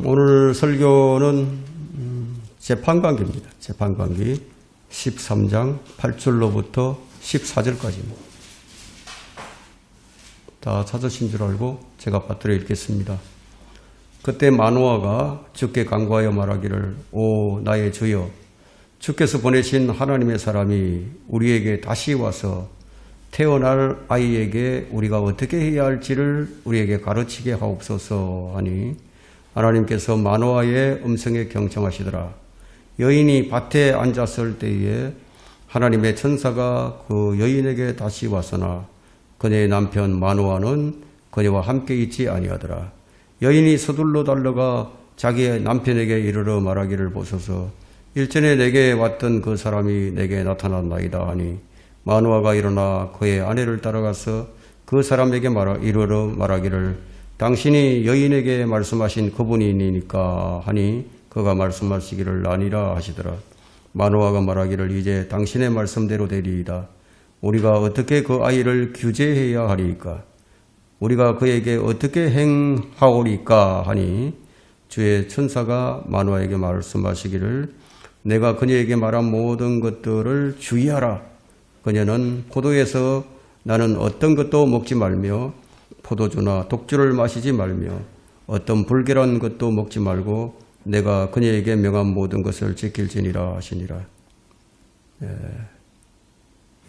오늘 설교는 재판관계입니다. 재판관계 13장 8절로부터 14절까지입니다. 다 찾으신 줄 알고 제가 받들어 읽겠습니다. 그때 마노아가 주께 간구하여 말하기를 오 나의 주여 주께서 보내신 하나님의 사람이 우리에게 다시 와서 태어날 아이에게 우리가 어떻게 해야 할지를 우리에게 가르치게 하옵소서 하니 하나님께서 마노아의 음성에 경청하시더라. 여인이 밭에 앉았을 때에 하나님의 천사가 그 여인에게 다시 왔으나 그녀의 남편 마노아는 그녀와 함께 있지 아니하더라. 여인이 서둘러 달려가 자기의 남편에게 이르러 말하기를 보소서 일전에 내게 왔던 그 사람이 내게 나타났나이다 하니 마노아가 일어나 그의 아내를 따라가서 그 사람에게 이르러 말하기를 당신이 여인에게 말씀하신 그분이니까 하니 그가 말씀하시기를 아니라 하시더라. 마노아가 말하기를 이제 당신의 말씀대로 되리이다. 우리가 어떻게 그 아이를 규제해야 하리이까? 우리가 그에게 어떻게 행하오리까? 하니 주의 천사가 마노아에게 말씀하시기를 내가 그녀에게 말한 모든 것들을 주의하라. 그녀는 포도에서 나는 어떤 것도 먹지 말며 포도주나 독주를 마시지 말며 어떤 불결한 것도 먹지 말고 내가 그녀에게 명한 모든 것을 지킬지니라 하시니라.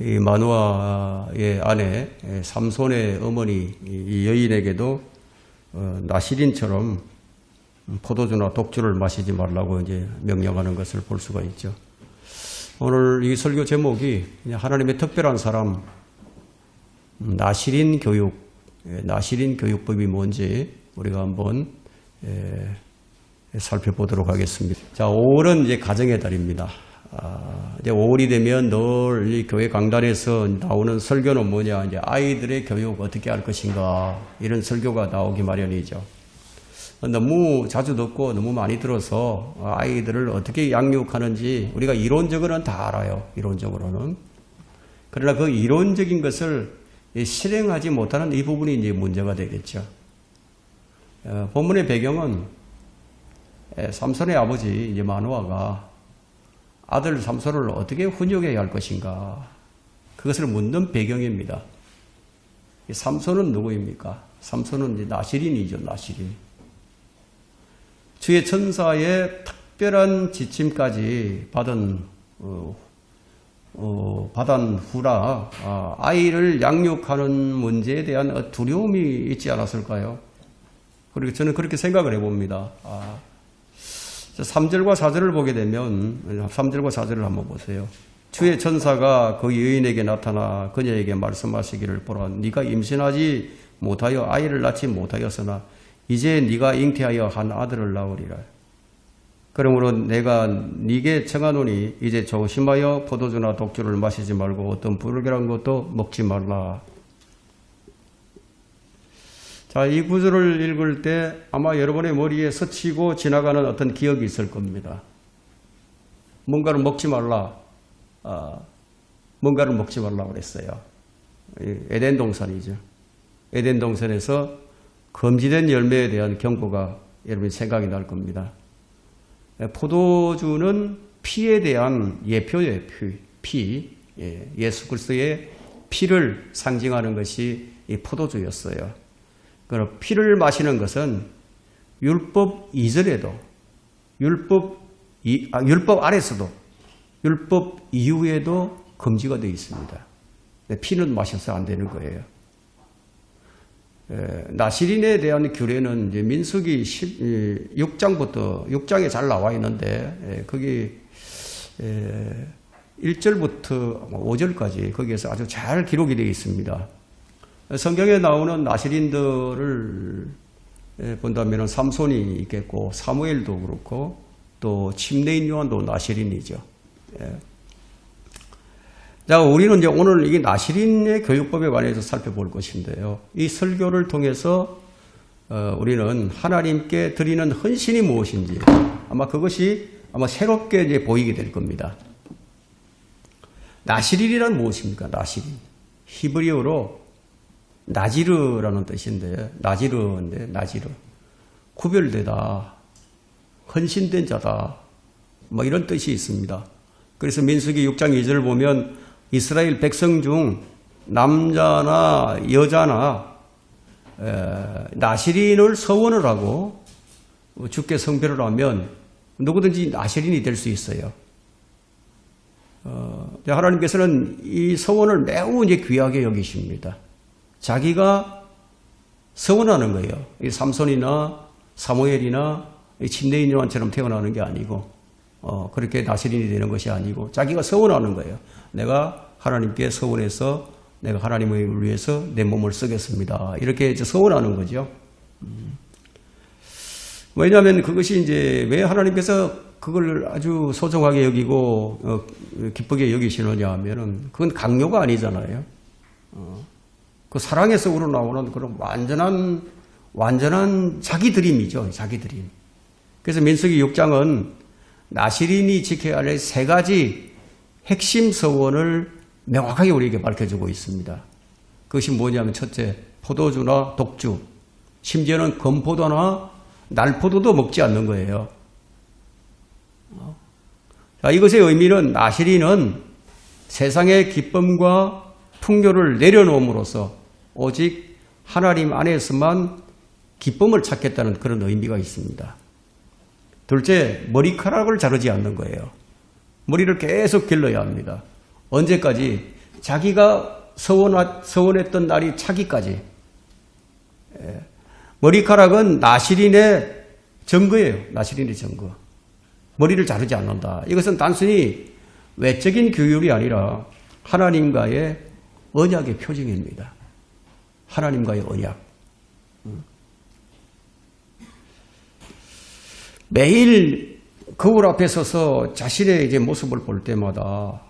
이 마노아의 아내 삼손의 어머니 이 여인에게도 나시린처럼 포도주나 독주를 마시지 말라고 이제 명령하는 것을 볼 수가 있죠. 오늘 이 설교 제목이 하나님의 특별한 사람 나시린 교육, 나시린 교육법이 뭔지 우리가 한번 살펴보도록 하겠습니다. 자, 5월은 이제 가정의 달입니다. 이제 5월이 되면 늘 이 교회 강단에서 나오는 설교는 뭐냐, 이제 아이들의 교육 어떻게 할 것인가, 이런 설교가 나오기 마련이죠. 너무 자주 듣고 너무 많이 들어서 아이들을 어떻게 양육하는지 우리가 이론적으로는 다 알아요. 이론적으로는. 그러나 그 이론적인 것을 실행하지 못하는 이 부분이 이제 문제가 되겠죠. 본문의 배경은 삼손의 아버지 이제 마노아가 아들 삼손을 어떻게 훈육해야 할 것인가, 그것을 묻는 배경입니다. 삼손은 누구입니까? 삼손은 이제 나시린이죠. 나시린. 주의 천사의 특별한 지침까지 받은 후라 아이를 양육하는 문제에 대한 두려움이 있지 않았을까요? 그리고 저는 그렇게 생각을 해봅니다. 3절과 4절을 보게 되면 3절과 4절을 한번 보세요. 주의 천사가 그 여인에게 나타나 그녀에게 말씀하시기를 보라. 네가 임신하지 못하여 아이를 낳지 못하였으나 이제 네가 잉태하여 한 아들을 낳으리라. 그러므로 내가 네게 청하노니 이제 조심하여 포도주나 독주를 마시지 말고 어떤 불결한 것도 먹지 말라. 자, 이 구절을 읽을 때 아마 여러분의 머리에 스치고 지나가는 어떤 기억이 있을 겁니다. 뭔가를 먹지 말라. 뭔가를 먹지 말라고 그랬어요. 에덴 동산이죠. 에덴 동산에서 금지된 열매에 대한 경고가 여러분이 생각이 날 겁니다. 포도주는 피에 대한 예표예요. 피. 예수 그리스도의 피를 상징하는 것이 이 포도주였어요. 그럼 피를 마시는 것은 율법 이전에도, 율법 아래서도, 율법 이후에도 금지가 되어 있습니다. 피는 마셔서 안 되는 거예요. 나시린에 대한 규례는 이제 민수기 6장에 잘 나와 있는데, 거기 1절부터 5절까지 거기에서 아주 잘 기록이 되어 있습니다. 성경에 나오는 나시린들을 본다면 삼손이 있겠고, 사무엘도 그렇고, 또 침례인 요한도 나시린이죠. 자, 우리는 이제 오늘 이게 나시린의 교육법에 관해서 살펴볼 것인데요. 이 설교를 통해서 우리는 하나님께 드리는 헌신이 무엇인지 아마 그것이 새롭게 이제 보이게 될 겁니다. 나시린이란 무엇입니까? 나시린. 히브리어로 나지르라는 뜻인데, 나지르인데, 나지르. 구별되다. 헌신된 자다. 뭐 이런 뜻이 있습니다. 그래서 민수기 6장 2절을 보면 이스라엘 백성 중 남자나 여자나 나시린을 서원을 하고 주께 성별을 하면 누구든지 나시린이 될 수 있어요. 하나님께서는 이 서원을 매우 이제 귀하게 여기십니다. 자기가 서원하는 거예요. 이 삼손이나 사무엘이나 침례인 요한처럼 태어나는 게 아니고 그렇게 나시린이 되는 것이 아니고 자기가 서원하는 거예요. 내가 하나님께 서원해서 내가 하나님을 위해서 내 몸을 쓰겠습니다. 이렇게 이제 서원하는 거죠. 왜냐하면 그것이 이제 왜 하나님께서 그걸 아주 소중하게 여기고 기쁘게 여기시느냐 하면은 그건 강요가 아니잖아요. 그 사랑에서 우러나오는 그런 완전한 자기 드림이죠. 자기 드림. 그래서 민수기 6장은 나시린이 지켜야 할 세 가지 핵심 서원을 명확하게 우리에게 밝혀주고 있습니다. 그것이 뭐냐면 첫째, 포도주나 독주, 심지어는 건포도나 날포도도 먹지 않는 거예요. 자, 이것의 의미는 나시린은 세상의 기쁨과 풍요를 내려놓음으로써 오직 하나님 안에서만 기쁨을 찾겠다는 그런 의미가 있습니다. 둘째, 머리카락을 자르지 않는 거예요. 머리를 계속 길러야 합니다. 언제까지? 자기가 서원했던 날이 차기까지. 머리카락은 나시린의 증거예요. 나시린의 증거. 머리를 자르지 않는다. 이것은 단순히 외적인 규율이 아니라 하나님과의 언약의 표징입니다. 하나님과의 언약. 매일 거울 앞에 서서 자신의 이제 모습을 볼 때마다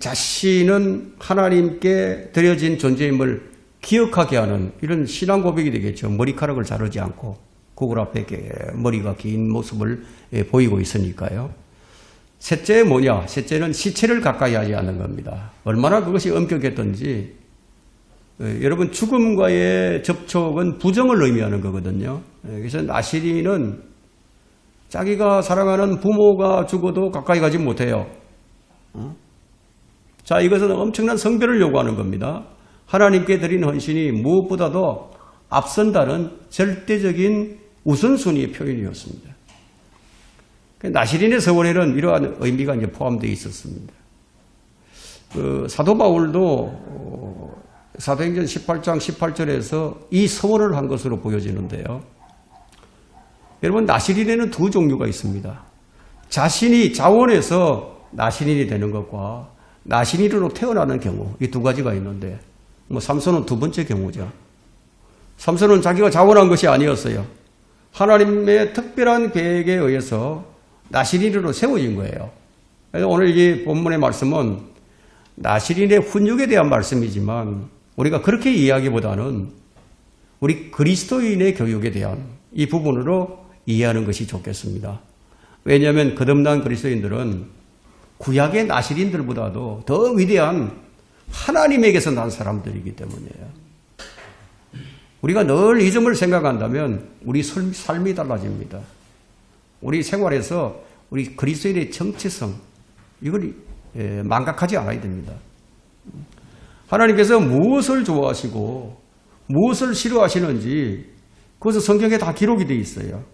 자신은 하나님께 드려진 존재임을 기억하게 하는 이런 신앙 고백이 되겠죠. 머리카락을 자르지 않고 거울 앞에 머리가 긴 모습을 보이고 있으니까요. 셋째 뭐냐? 셋째는 시체를 가까이 하지 않는 겁니다. 얼마나 그것이 엄격했던지. 여러분, 죽음과의 접촉은 부정을 의미하는 거거든요. 그래서 나시린은 자기가 사랑하는 부모가 죽어도 가까이 가지 못해요. 자, 이것은 엄청난 성별을 요구하는 겁니다. 하나님께 드린 헌신이 무엇보다도 앞선다는 절대적인 우선순위의 표현이었습니다. 나시린의 서원에는 이러한 의미가 이제 포함되어 있었습니다. 사도 바울도 사도행전 18장 18절에서 이 서원을 한 것으로 보여지는데요. 여러분, 나시린에는 두 종류가 있습니다. 자신이 자원해서 나시린이 되는 것과 나시린으로 태어나는 경우, 이 두 가지가 있는데, 삼손은 두 번째 경우죠. 삼손은 자기가 자원한 것이 아니었어요. 하나님의 특별한 계획에 의해서 나시린으로 세워진 거예요. 그래서 오늘 이 본문의 말씀은 나시린의 훈육에 대한 말씀이지만 우리가 그렇게 이해하기보다는 우리 그리스도인의 교육에 대한 이 부분으로 이해하는 것이 좋겠습니다. 왜냐하면 거듭난 그리스도인들은 구약의 나시린들보다도 더 위대한 하나님에게서 난 사람들이기 때문이에요. 우리가 늘 이 점을 생각한다면 우리 삶이 달라집니다. 우리 생활에서 우리 그리스도인의 정체성, 이걸 망각하지 않아야 됩니다. 하나님께서 무엇을 좋아하시고 무엇을 싫어하시는지 그것은 성경에 다 기록이 되어 있어요.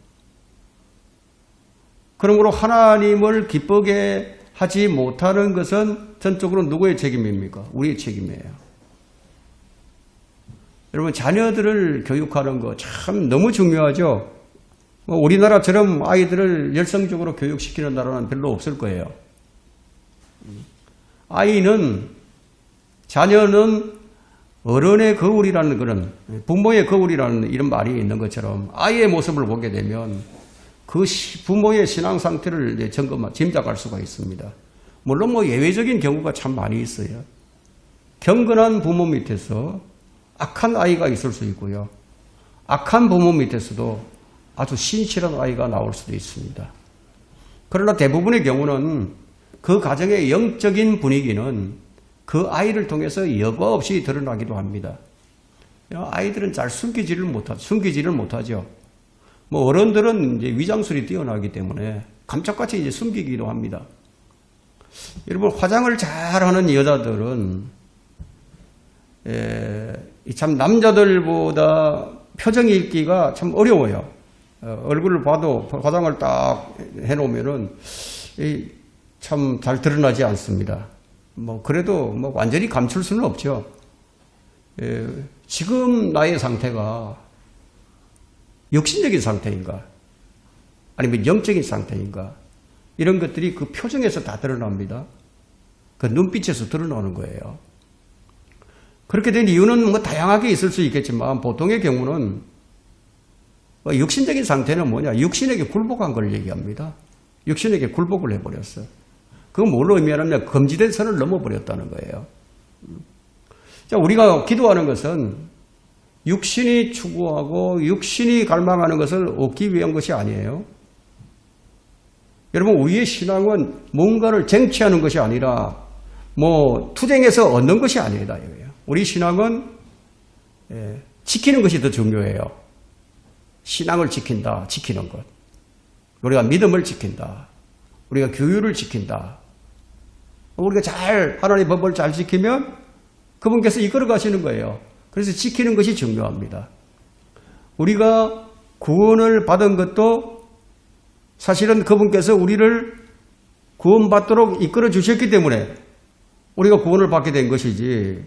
그러므로 하나님을 기쁘게 하지 못하는 것은 전적으로 누구의 책임입니까? 우리의 책임이에요. 여러분, 자녀들을 교육하는 거 참 너무 중요하죠. 우리나라처럼 아이들을 열성적으로 교육시키는 나라는 별로 없을 거예요. 자녀는 어른의 거울이라는 그런, 부모의 거울이라는 이런 말이 있는 것처럼 아이의 모습을 보게 되면 그 부모의 신앙 상태를 짐작할 수가 있습니다. 물론 예외적인 경우가 참 많이 있어요. 경건한 부모 밑에서 악한 아이가 있을 수 있고요. 악한 부모 밑에서도 아주 신실한 아이가 나올 수도 있습니다. 그러나 대부분의 경우는 그 가정의 영적인 분위기는 그 아이를 통해서 여과 없이 드러나기도 합니다. 아이들은 잘 숨기지를 못하죠. 뭐 어른들은 이제 위장술이 뛰어나기 때문에 감쪽같이 이제 숨기기도 합니다. 여러분, 화장을 잘하는 여자들은 참 남자들보다 표정 읽기가 참 어려워요. 얼굴을 봐도 화장을 딱 해놓으면은 참 잘 드러나지 않습니다. 뭐 그래도 뭐 완전히 감출 수는 없죠. 지금 나의 상태가 육신적인 상태인가, 아니면 영적인 상태인가, 이런 것들이 그 표정에서 다 드러납니다. 그 눈빛에서 드러나는 거예요. 그렇게 된 이유는 뭐 다양하게 있을 수 있겠지만 보통의 경우는 육신적인 상태는 뭐냐, 육신에게 굴복한 걸 얘기합니다. 육신에게 굴복을 해버렸어. 그건 뭘로 의미하냐면 금지된 선을 넘어버렸다는 거예요. 자, 우리가 기도하는 것은 육신이 추구하고 육신이 갈망하는 것을 얻기 위한 것이 아니에요. 여러분, 우리의 신앙은 뭔가를 쟁취하는 것이 아니라 뭐 투쟁해서 얻는 것이 아니다 이거예요. 우리 신앙은 지키는 것이 더 중요해요. 신앙을 지킨다, 지키는 것. 우리가 믿음을 지킨다. 우리가 규율을 지킨다. 우리가 잘 하나님의 법을 잘 지키면 그분께서 이끌어 가시는 거예요. 그래서 지키는 것이 중요합니다. 우리가 구원을 받은 것도 사실은 그분께서 우리를 구원받도록 이끌어 주셨기 때문에 우리가 구원을 받게 된 것이지,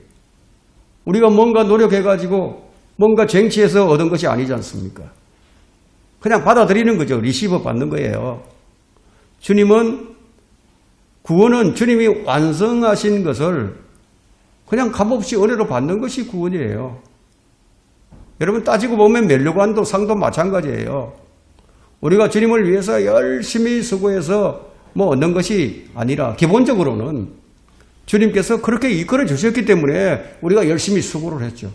우리가 뭔가 노력해가지고 뭔가 쟁취해서 얻은 것이 아니지 않습니까? 그냥 받아들이는 거죠. 리시버 받는 거예요. 구원은 주님이 완성하신 것을 그냥 값없이 은혜로 받는 것이 구원이에요. 여러분, 따지고 보면 면류관도 상도 마찬가지예요. 우리가 주님을 위해서 열심히 수고해서 뭐 얻는 것이 아니라 기본적으로는 주님께서 그렇게 이끌어 주셨기 때문에 우리가 열심히 수고를 했죠.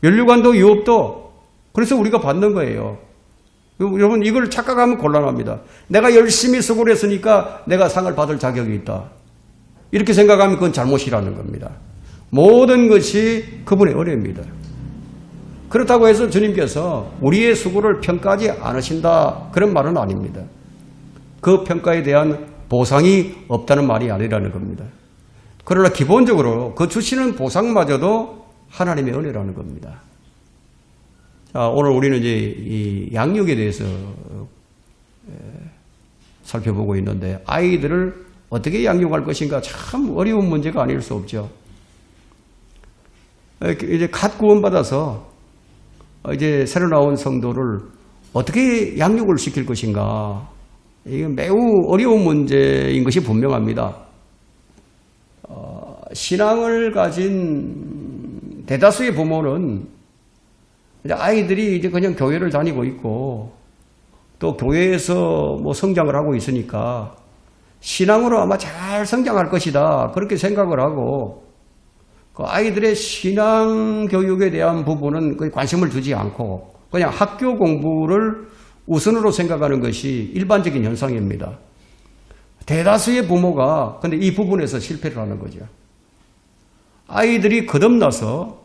면류관도 유업도 그래서 우리가 받는 거예요. 여러분, 이걸 착각하면 곤란합니다. 내가 열심히 수고를 했으니까 내가 상을 받을 자격이 있다, 이렇게 생각하면 그건 잘못이라는 겁니다. 모든 것이 그분의 은혜입니다. 그렇다고 해서 주님께서 우리의 수고를 평가하지 않으신다, 그런 말은 아닙니다. 그 평가에 대한 보상이 없다는 말이 아니라는 겁니다. 그러나 기본적으로 그 주시는 보상마저도 하나님의 은혜라는 겁니다. 자, 오늘 우리는 이제 이 양육에 대해서 살펴보고 있는데, 아이들을 어떻게 양육할 것인가 참 어려운 문제가 아닐 수 없죠. 이제 갓 구원받아서 이제 새로 나온 성도를 어떻게 양육을 시킬 것인가, 이게 매우 어려운 문제인 것이 분명합니다. 신앙을 가진 대다수의 부모는 이제 아이들이 이제 그냥 교회를 다니고 있고 또 교회에서 뭐 성장을 하고 있으니까 신앙으로 아마 잘 성장할 것이다, 그렇게 생각을 하고 그 아이들의 신앙 교육에 대한 부분은 거의 관심을 두지 않고 그냥 학교 공부를 우선으로 생각하는 것이 일반적인 현상입니다. 대다수의 부모가 근데 이 부분에서 실패를 하는 거죠. 아이들이 거듭나서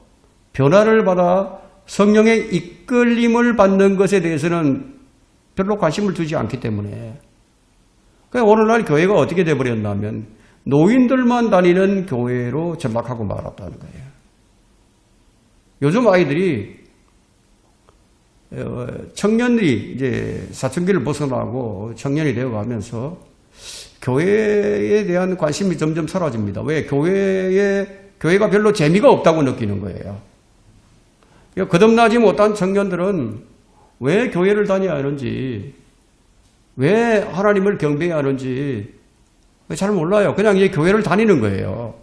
변화를 받아 성령의 이끌림을 받는 것에 대해서는 별로 관심을 두지 않기 때문에, 그러니까 오늘날 교회가 어떻게 되어버렸냐면 노인들만 다니는 교회로 전락하고 말았다는 거예요. 요즘 아이들이 청년들이 이제 사춘기를 벗어나고 청년이 되어가면서 교회에 대한 관심이 점점 사라집니다. 왜? 교회가 별로 재미가 없다고 느끼는 거예요. 거듭나지 못한 청년들은 왜 교회를 다녀야 하는지, 왜 하나님을 경배해야 하는지 잘 몰라요. 그냥 이제 교회를 다니는 거예요.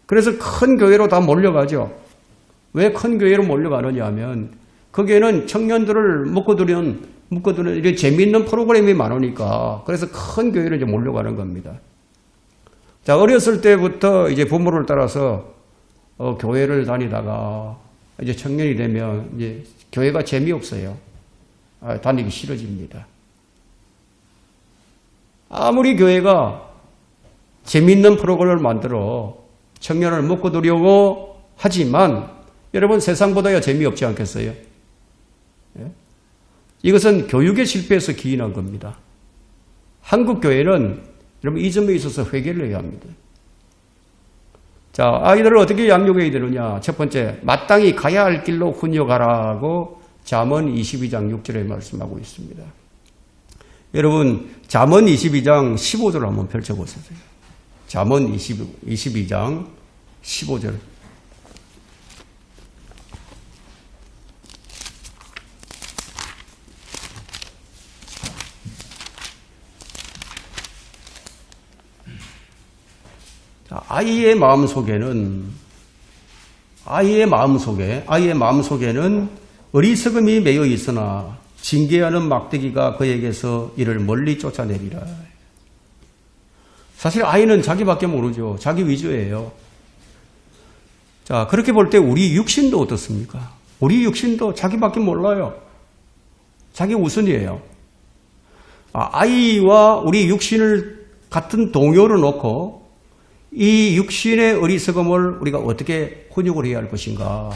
그래서 큰 교회로 다 몰려가죠. 왜 큰 교회로 몰려가느냐 하면 거기에는 청년들을 묶어두는 이런 재미있는 프로그램이 많으니까, 그래서 큰 교회로 이제 몰려가는 겁니다. 자, 어렸을 때부터 이제 부모를 따라서 교회를 다니다가 이제 청년이 되면 이제 교회가 재미없어요. 다니기 싫어집니다. 아무리 교회가 재미있는 프로그램을 만들어 청년을 묶어두려고 하지만 여러분, 세상보다야 재미없지 않겠어요? 이것은 교육의 실패에서 기인한 겁니다. 한국 교회는 여러분 이 점에 있어서 회개를 해야 합니다. 자, 아이들을 어떻게 양육해야 되느냐? 첫 번째, 마땅히 가야 할 길로 훈육하라고 잠언 22장 6절에 말씀하고 있습니다. 여러분, 잠언 22장 15절 한번 펼쳐보세요. 잠언 22장 15절. 아이의 마음속에는 어리석음이 매여 있으나 징계하는 막대기가 그에게서 이를 멀리 쫓아내리라. 사실 아이는 자기밖에 모르죠. 자기 위주예요. 자, 그렇게 볼 때 우리 육신도 어떻습니까? 우리 육신도 자기밖에 몰라요. 자기 우선이에요. 아이와 우리 육신을 같은 동요로 놓고 이 육신의 어리석음을 우리가 어떻게 훈육을 해야 할 것인가?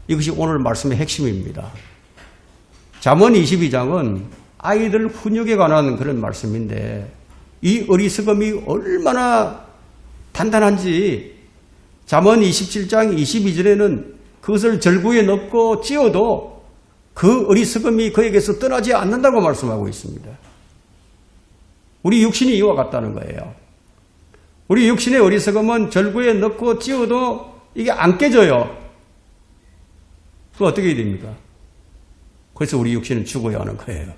이것이 오늘 말씀의 핵심입니다. 잠언 22장은 아이들 훈육에 관한 그런 말씀인데 이 어리석음이 얼마나 단단한지 잠언 27장 22절에는 그것을 절구에 넣고 찧어도 그 어리석음이 그에게서 떠나지 않는다고 말씀하고 있습니다. 우리 육신이 이와 같다는 거예요. 우리 육신의 어리석음은 절구에 넣고 찧어도 이게 안 깨져요. 그거 어떻게 해야 됩니까? 그래서 우리 육신은 죽어야 하는 거예요.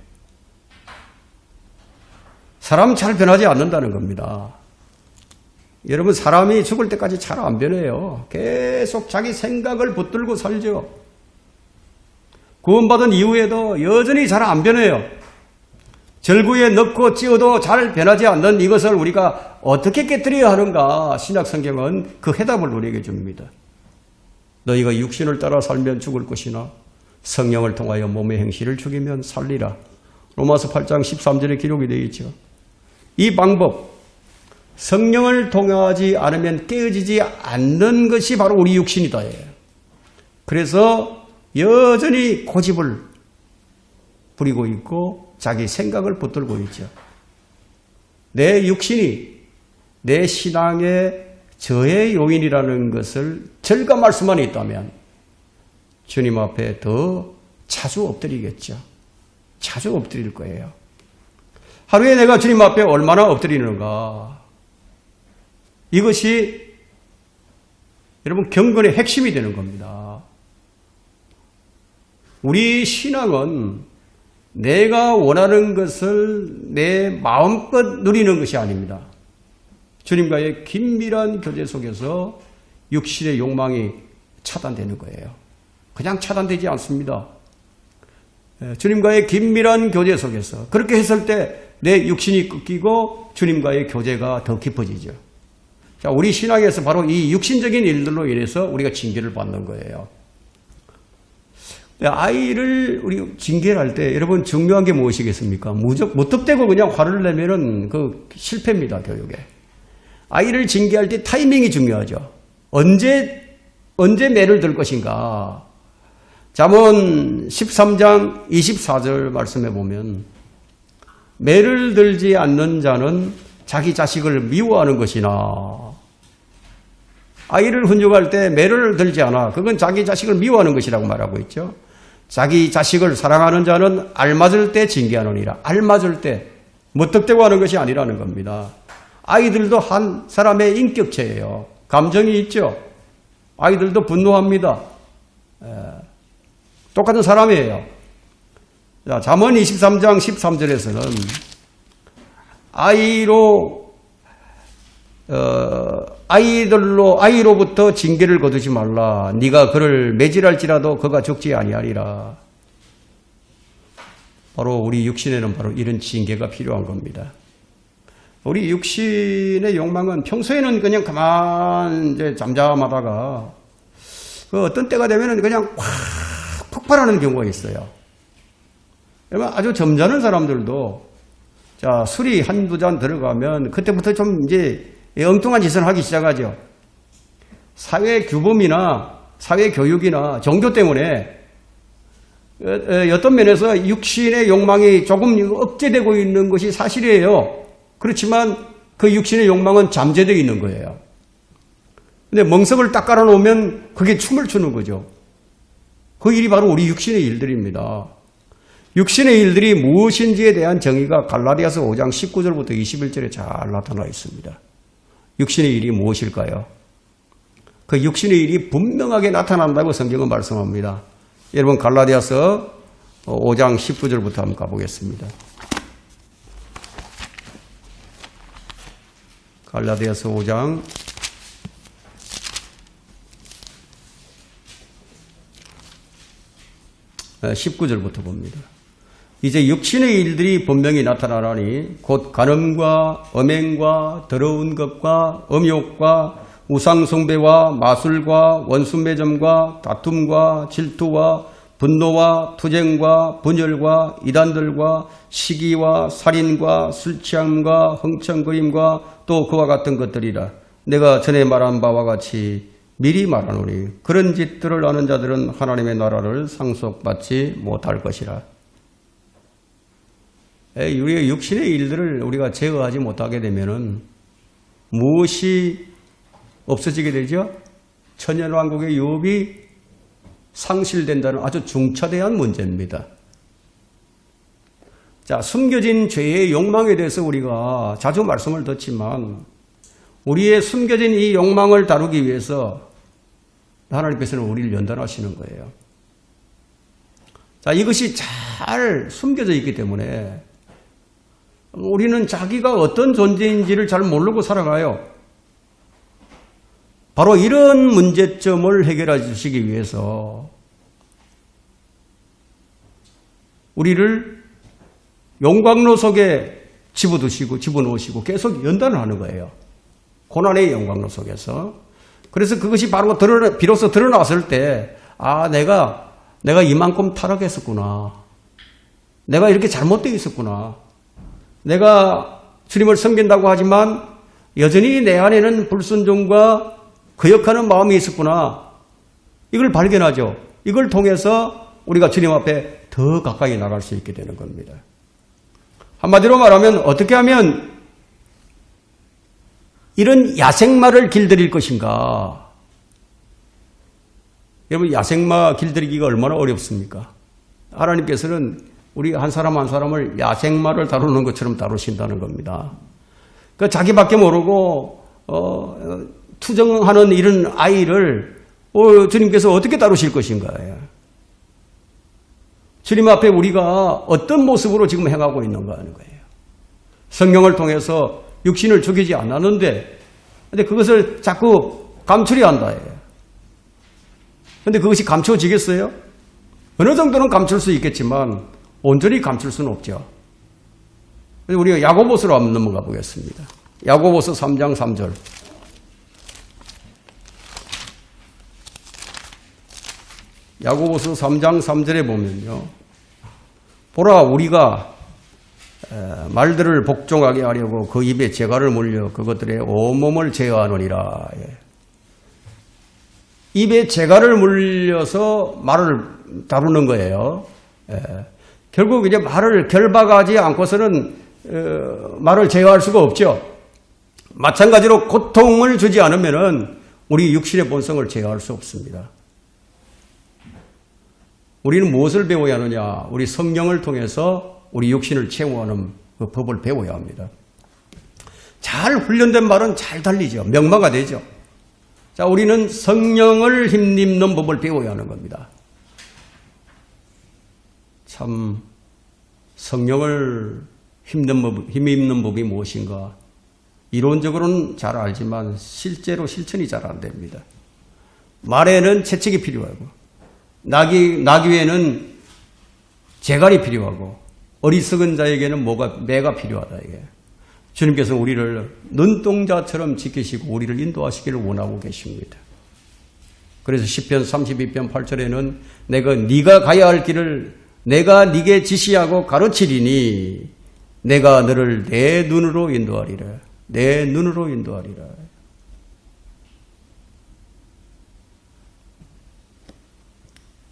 사람 잘 변하지 않는다는 겁니다. 여러분, 사람이 죽을 때까지 잘 안 변해요. 계속 자기 생각을 붙들고 살죠. 구원받은 이후에도 여전히 잘 안 변해요. 절구에 넣고 찧어도 잘 변하지 않는 이것을 우리가 어떻게 깨뜨려야 하는가? 신약 성경은 그 해답을 우리에게 줍니다. 너희가 육신을 따라 살면 죽을 것이나 성령을 통하여 몸의 행실을 죽이면 살리라. 로마서 8장 13절에 기록이 되어 있죠. 이 방법, 성령을 통하지 않으면 깨어지지 않는 것이 바로 우리 육신이다. 그래서 여전히 고집을 부리고 있고 자기 생각을 붙들고 있죠. 내 육신이 내 신앙의 저해 요인이라는 것을 절감할 수만 있다면 주님 앞에 더 자주 엎드리겠죠. 자주 엎드릴 거예요. 하루에 내가 주님 앞에 얼마나 엎드리는가. 이것이 여러분 경건의 핵심이 되는 겁니다. 우리 신앙은 내가 원하는 것을 내 마음껏 누리는 것이 아닙니다. 주님과의 긴밀한 교제 속에서 육신의 욕망이 차단되는 거예요. 그냥 차단되지 않습니다. 주님과의 긴밀한 교제 속에서 그렇게 했을 때 내 육신이 꺾이고 주님과의 교제가 더 깊어지죠. 자, 우리 신앙에서 바로 이 육신적인 일들로 인해서 우리가 징계를 받는 거예요. 아이를 우리 징계를 할 때 여러분 중요한 게 무엇이겠습니까? 무턱대고 그냥 화를 내면은 그 실패입니다, 교육에. 아이를 징계할 때 타이밍이 중요하죠. 언제 매를 들 것인가? 잠언 13장 24절 말씀해 보면 매를 들지 않는 자는 자기 자식을 미워하는 것이나 아이를 훈육할 때 매를 들지 않아. 그건 자기 자식을 미워하는 것이라고 말하고 있죠. 자기 자식을 사랑하는 자는 알맞을 때 징계하느니라. 알맞을 때 무턱대고 하는 것이 아니라는 겁니다. 아이들도 한 사람의 인격체예요. 감정이 있죠. 아이들도 분노합니다. 똑같은 사람이에요. 자, 잠언 23장 13절에서는 아이로부터 징계를 거두지 말라. 네가 그를 매질할지라도 그가 죽지 아니하리라. 바로 우리 육신에는 바로 이런 징계가 필요한 겁니다. 우리 육신의 욕망은 평소에는 그냥 가만 이제 잠잠하다가 그 어떤 때가 되면은 그냥 확 폭발하는 경우가 있어요. 여러분 아주 점잖은 사람들도 자 술이 한두 잔 들어가면 그때부터 좀 이제 엉뚱한 짓을 하기 시작하죠. 사회 규범이나 사회 교육이나 종교 때문에 어떤 면에서 육신의 욕망이 조금 억제되고 있는 것이 사실이에요. 그렇지만 그 육신의 욕망은 잠재되어 있는 거예요. 근데 멍석을 딱 깔아놓으면 그게 춤을 추는 거죠. 그 일이 바로 우리 육신의 일들입니다. 육신의 일들이 무엇인지에 대한 정의가 갈라디아서 5장 19절부터 21절에 잘 나타나 있습니다. 육신의 일이 무엇일까요? 그 육신의 일이 분명하게 나타난다고 성경은 말씀합니다. 여러분 갈라디아서 5장 19절부터 한번 가보겠습니다. 갈라디아서 5장 19절부터 봅니다. 이제 육신의 일들이 분명히 나타나라니 곧 간음과 음행과 더러운 것과 음욕과 우상숭배와 마술과 원수매점과 다툼과 질투와 분노와 투쟁과 분열과 이단들과 시기와 살인과 술취함과 흥청거림과 또 그와 같은 것들이라. 내가 전에 말한 바와 같이 미리 말하노니 그런 짓들을 아는 자들은 하나님의 나라를 상속받지 못할 것이라. 우리의 육신의 일들을 우리가 제어하지 못하게 되면은 무엇이 없어지게 되죠? 천년왕국의 유업이 상실된다는 아주 중차대한 문제입니다. 자, 숨겨진 죄의 욕망에 대해서 우리가 자주 말씀을 듣지만 우리의 숨겨진 이 욕망을 다루기 위해서 하나님께서는 우리를 연단하시는 거예요. 자, 이것이 잘 숨겨져 있기 때문에 우리는 자기가 어떤 존재인지를 잘 모르고 살아가요. 바로 이런 문제점을 해결해 주시기 위해서 우리를 용광로 속에 집어넣으시고 계속 연단을 하는 거예요. 고난의 용광로 속에서. 그래서 그것이 바로 비로소 드러났을 때, 아, 내가 이만큼 타락했었구나. 내가 이렇게 잘못되어 있었구나. 내가 주님을 섬긴다고 하지만 여전히 내 안에는 불순종과 거역하는 마음이 있었구나. 이걸 발견하죠. 이걸 통해서 우리가 주님 앞에 더 가까이 나갈 수 있게 되는 겁니다. 한마디로 말하면 어떻게 하면 이런 야생마를 길들일 것인가? 여러분, 야생마 길들이기가 얼마나 어렵습니까? 하나님께서는 우리 한 사람 한 사람을 야생마를 다루는 것처럼 다루신다는 겁니다. 그 자기밖에 모르고 투정하는 이런 아이를 주님께서 어떻게 다루실 것인가? 주님 앞에 우리가 어떤 모습으로 지금 행하고 있는가 하는 거예요. 성경을 통해서 육신을 죽이지 않았는데, 근데 그것을 자꾸 감추려 한다. 근데 그것이 감춰지겠어요? 어느 정도는 감출 수 있겠지만, 온전히 감출 수는 없죠. 그래서 우리가 야고보서로 한번 넘어가 보겠습니다. 야고보서 3장 3절. 야고보서 3장 3절에 보면요. 보라, 우리가 말들을 복종하게 하려고 그 입에 재갈을 물려 그것들의 온몸을 제어하느니라. 입에 재갈을 물려서 말을 다루는 거예요. 결국 이제 말을 결박하지 않고서는 말을 제어할 수가 없죠. 마찬가지로 고통을 주지 않으면은 우리 육신의 본성을 제어할 수 없습니다. 우리는 무엇을 배워야 하느냐? 우리 성령을 통해서 우리 육신을 채워하는 그 법을 배워야 합니다. 잘 훈련된 말은 잘 달리죠. 명마가 되죠. 자, 우리는 성령을 힘입는 법을 배워야 하는 겁니다. 참, 성령을 힘입는 법이 무엇인가? 이론적으로는 잘 알지만 실제로 실천이 잘 안 됩니다. 말에는 채찍이 필요하고, 나귀에는 재갈이 필요하고, 어리석은 자에게는 매가 필요하다. 이게 주님께서 우리를 눈동자처럼 지키시고 우리를 인도하시기를 원하고 계십니다. 그래서 시편 32편 8절에는 내가 네가 가야 할 길을 내가 네게 지시하고 가르치리니 내가 너를 내 눈으로 인도하리라. 내 눈으로 인도하리라.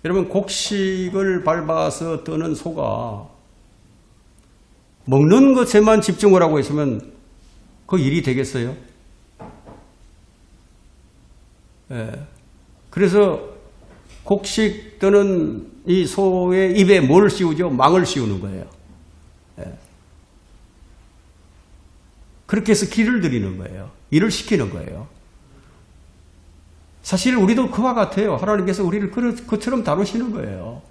여러분, 곡식을 밟아서 뜨는 소가 먹는 것에만 집중을 하고 있으면 그 일이 되겠어요? 예. 그래서 곡식 뜨는 이 소의 입에 뭘 씌우죠? 망을 씌우는 거예요. 예. 그렇게 해서 길을 들이는 거예요. 일을 시키는 거예요. 사실 우리도 그와 같아요. 하나님께서 우리를 그처럼 다루시는 거예요.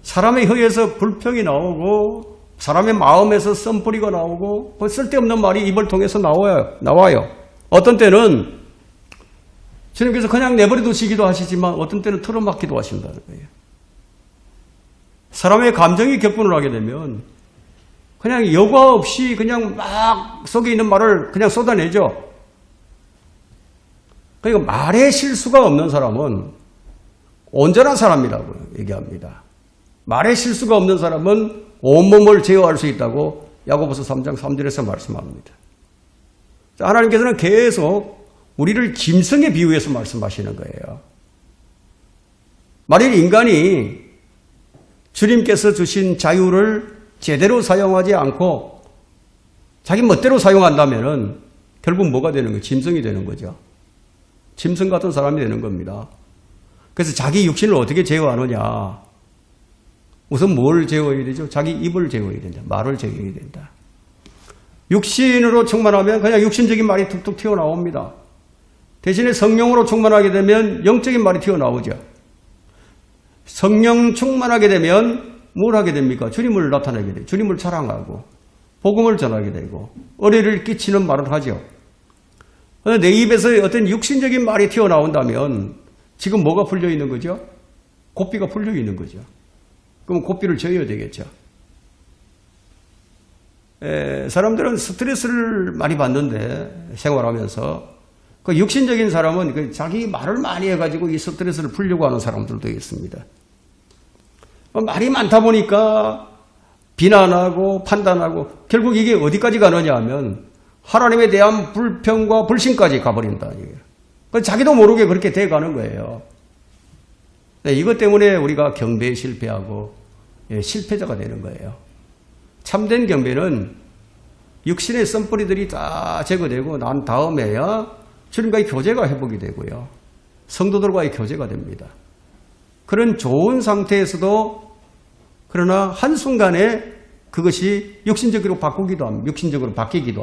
사람의 혀에서 불평이 나오고 사람의 마음에서 썸뿌리가 나오고 쓸데없는 말이 입을 통해서 나와요. 어떤 때는 주님께서 그냥 내버려 두시기도 하시지만 어떤 때는 틀어막기도 하신다는 거예요. 사람의 감정이 격분을 하게 되면 그냥 여과 없이 그냥 막 속에 있는 말을 그냥 쏟아내죠. 그러니까 말에 실수가 없는 사람은 온전한 사람이라고 얘기합니다. 말에 실수가 없는 사람은 온몸을 제어할 수 있다고 야고보서 3장 3절에서 말씀합니다. 하나님께서는 계속 우리를 짐승에 비유해서 말씀하시는 거예요. 만일 인간이 주님께서 주신 자유를 제대로 사용하지 않고 자기 멋대로 사용한다면 결국 뭐가 되는 거예요? 짐승이 되는 거죠. 짐승 같은 사람이 되는 겁니다. 그래서 자기 육신을 어떻게 제어하느냐? 우선 뭘 제어해야 되죠? 자기 입을 제어해야 된다. 말을 제어해야 된다. 육신으로 충만하면 그냥 육신적인 말이 툭툭 튀어나옵니다. 대신에 성령으로 충만하게 되면 영적인 말이 튀어나오죠. 성령 충만하게 되면 뭘 하게 됩니까? 주님을 나타내게 돼요. 주님을 자랑하고 복음을 전하게 되고 의뢰를 끼치는 말을 하죠. 내 입에서 어떤 육신적인 말이 튀어나온다면 지금 뭐가 풀려 있는 거죠? 고삐가 풀려 있는 거죠. 그럼 고삐를 져야 되겠죠. 사람들은 스트레스를 많이 받는데 생활하면서 그 육신적인 사람은 자기 말을 많이 해가지고 이 스트레스를 풀려고 하는 사람들도 있습니다. 말이 많다 보니까 비난하고 판단하고 결국 이게 어디까지 가느냐 하면 하나님에 대한 불평과 불신까지 가버린다. 자기도 모르게 그렇게 돼가는 거예요. 이것 때문에 우리가 경배에 실패하고 실패자가 되는 거예요. 참된 경배는 육신의 썸뿌리들이 다 제거되고 난 다음에야 주님과의 교제가 회복이 되고요. 성도들과의 교제가 됩니다. 그런 좋은 상태에서도 그러나 한순간에 그것이 육신적으로 바뀌기도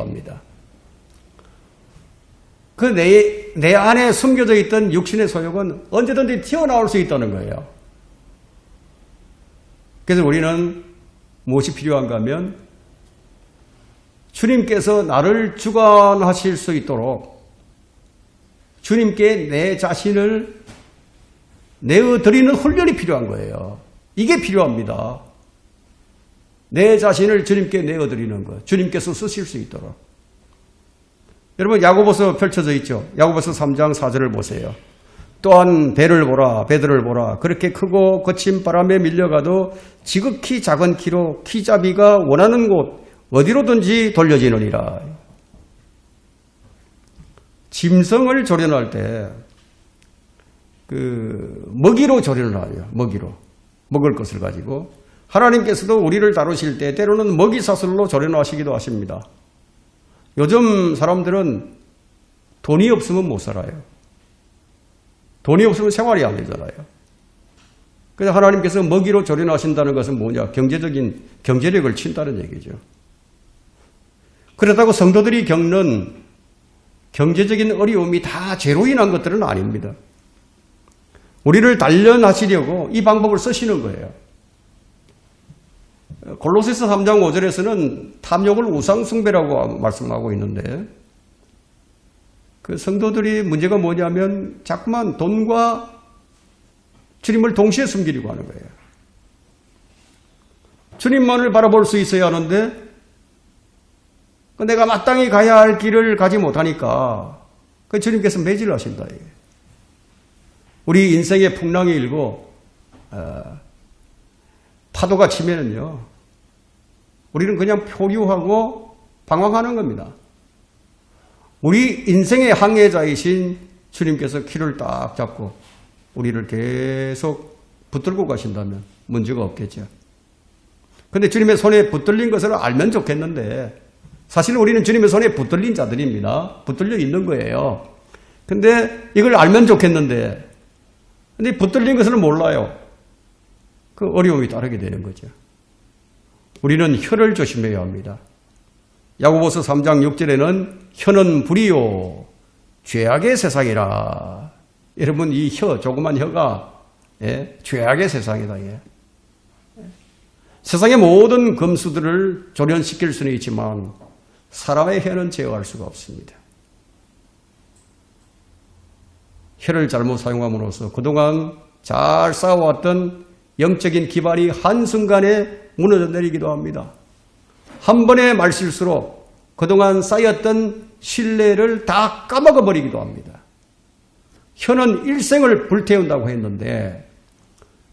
합니다. 그 내 안에 숨겨져 있던 육신의 소욕은 언제든지 튀어나올 수 있다는 거예요. 그래서 우리는 무엇이 필요한가 하면 주님께서 나를 주관하실 수 있도록 주님께 내 자신을 내어드리는 훈련이 필요한 거예요. 이게 필요합니다. 내 자신을 주님께 내어드리는 것. 주님께서 쓰실 수 있도록. 여러분 야고보서 펼쳐져 있죠. 야고보서 3장 4절을 보세요. 또한 배들을 보라. 그렇게 크고 거친 바람에 밀려가도 지극히 작은 키로 키잡이가 원하는 곳 어디로든지 돌려지느니라. 짐승을 조련할 때 먹이로 조련을 하죠. 먹이로. 먹을 것을 가지고 하나님께서도 우리를 다루실 때 때로는 먹이 사슬로 조련하시기도 하십니다. 요즘 사람들은 돈이 없으면 못 살아요. 돈이 없으면 생활이 안 되잖아요. 그래서 하나님께서 먹이로 조련하신다는 것은 뭐냐? 경제력을 친다는 얘기죠. 그렇다고 성도들이 겪는 경제적인 어려움이 다 죄로 인한 것들은 아닙니다. 우리를 단련하시려고 이 방법을 쓰시는 거예요. 골로새서 3장 5절에서는 탐욕을 우상숭배라고 말씀하고 있는데 그 성도들이 문제가 뭐냐면 자꾸만 돈과 주님을 동시에 숨기려고 하는 거예요. 주님만을 바라볼 수 있어야 하는데 내가 마땅히 가야 할 길을 가지 못하니까 그 주님께서 매질을 하신다. 우리 인생의 풍랑이 일고 파도가 치면은요 우리는 그냥 표류하고 방황하는 겁니다. 우리 인생의 항해자이신 주님께서 키를 딱 잡고 우리를 계속 붙들고 가신다면 문제가 없겠죠. 근데 주님의 손에 붙들린 것을 알면 좋겠는데 사실 우리는 주님의 손에 붙들린 자들입니다. 붙들려 있는 거예요. 근데 이걸 알면 좋겠는데 근데 붙들린 것을 몰라요. 그 어려움이 따르게 되는 거죠. 우리는 혀를 조심해야 합니다. 야고보서 3장 6절에는 혀는 불이요 죄악의 세상이라. 여러분 이 혀, 조그만 혀가 죄악의 세상이다. 세상의 모든 금수들을 조련시킬 수는 있지만 사람의 혀는 제어할 수가 없습니다. 혀를 잘못 사용함으로써 그동안 잘 쌓아왔던 영적인 기반이 한순간에 무너져 내리기도 합니다. 한 번의 말실수로 그동안 쌓였던 신뢰를 다 까먹어 버리기도 합니다. 혀는 일생을 불태운다고 했는데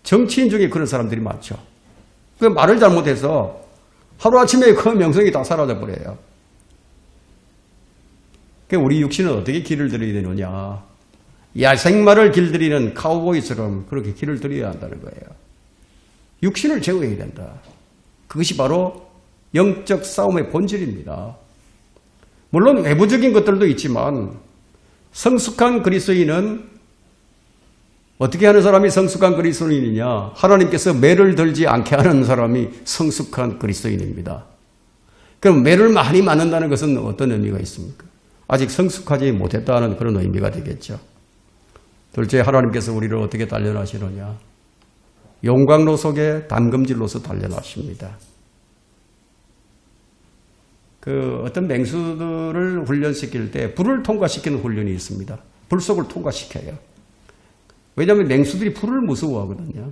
정치인 중에 그런 사람들이 많죠. 그 말을 잘못해서 하루아침에 그 명성이 다 사라져 버려요. 우리 육신은 어떻게 길을 들여야 되느냐. 야생마를 길들이는 카우보이처럼 그렇게 길을 들여야 한다는 거예요. 육신을 제어해야 된다. 그것이 바로 영적 싸움의 본질입니다. 물론 외부적인 것들도 있지만 성숙한 그리스도인은 어떻게 하는 사람이 성숙한 그리스도인이냐? 하나님께서 매를 들지 않게 하는 사람이 성숙한 그리스도인입니다. 그럼 매를 많이 맞는다는 것은 어떤 의미가 있습니까? 아직 성숙하지 못했다는 그런 의미가 되겠죠. 둘째, 하나님께서 우리를 어떻게 단련하시느냐? 용광로 속에 담금질로서 단련하십니다. 어떤 맹수들을 훈련시킬 때 불을 통과시키는 훈련이 있습니다. 불 속을 통과시켜요. 왜냐하면 맹수들이 불을 무서워하거든요.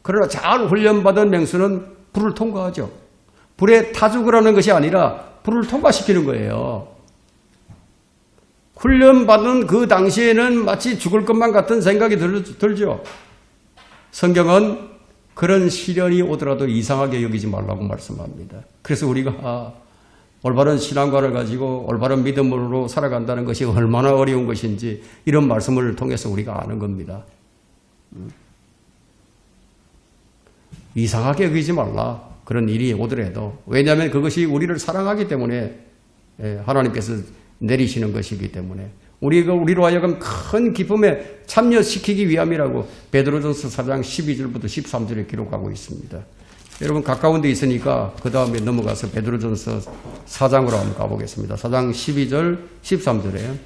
그러나 잘 훈련받은 맹수는 불을 통과하죠. 불에 타 죽으라는 것이 아니라 불을 통과시키는 거예요. 훈련받은 그 당시에는 마치 죽을 것만 같은 생각이 들죠. 성경은 그런 시련이 오더라도 이상하게 여기지 말라고 말씀합니다. 그래서 우리가 올바른 신앙관을 가지고 올바른 믿음으로 살아간다는 것이 얼마나 어려운 것인지 이런 말씀을 통해서 우리가 아는 겁니다. 이상하게 여기지 말라. 그런 일이 오더라도. 왜냐하면 그것이 우리를 사랑하기 때문에 하나님께서 내리시는 것이기 때문에 우리로 하여금 큰 기쁨에 참여시키기 위함이라고 베드로전서 4장 12절부터 13절에 기록하고 있습니다. 여러분 가까운 데 있으니까 그 다음에 넘어가서 베드로전서 4장으로 한번 가보겠습니다. 4장 12절 13절에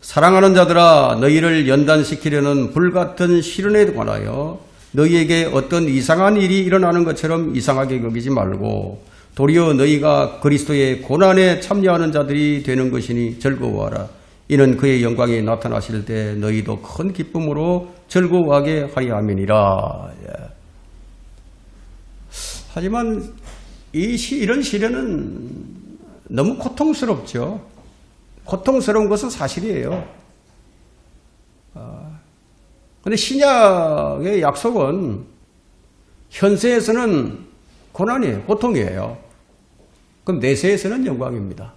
사랑하는 자들아 너희를 연단시키려는 불같은 시련에 관하여 너희에게 어떤 이상한 일이 일어나는 것처럼 이상하게 여기지 말고 도리어 너희가 그리스도의 고난에 참여하는 자들이 되는 것이니 즐거워하라. 이는 그의 영광이 나타나실 때 너희도 큰 기쁨으로 즐거워하게 하려 함이니라. 하지만 이런 시련은 너무 고통스럽죠. 고통스러운 것은 사실이에요. 그런데 신약의 약속은 현세에서는 고난이에요. 고통이에요. 그럼 내세에서는 영광입니다.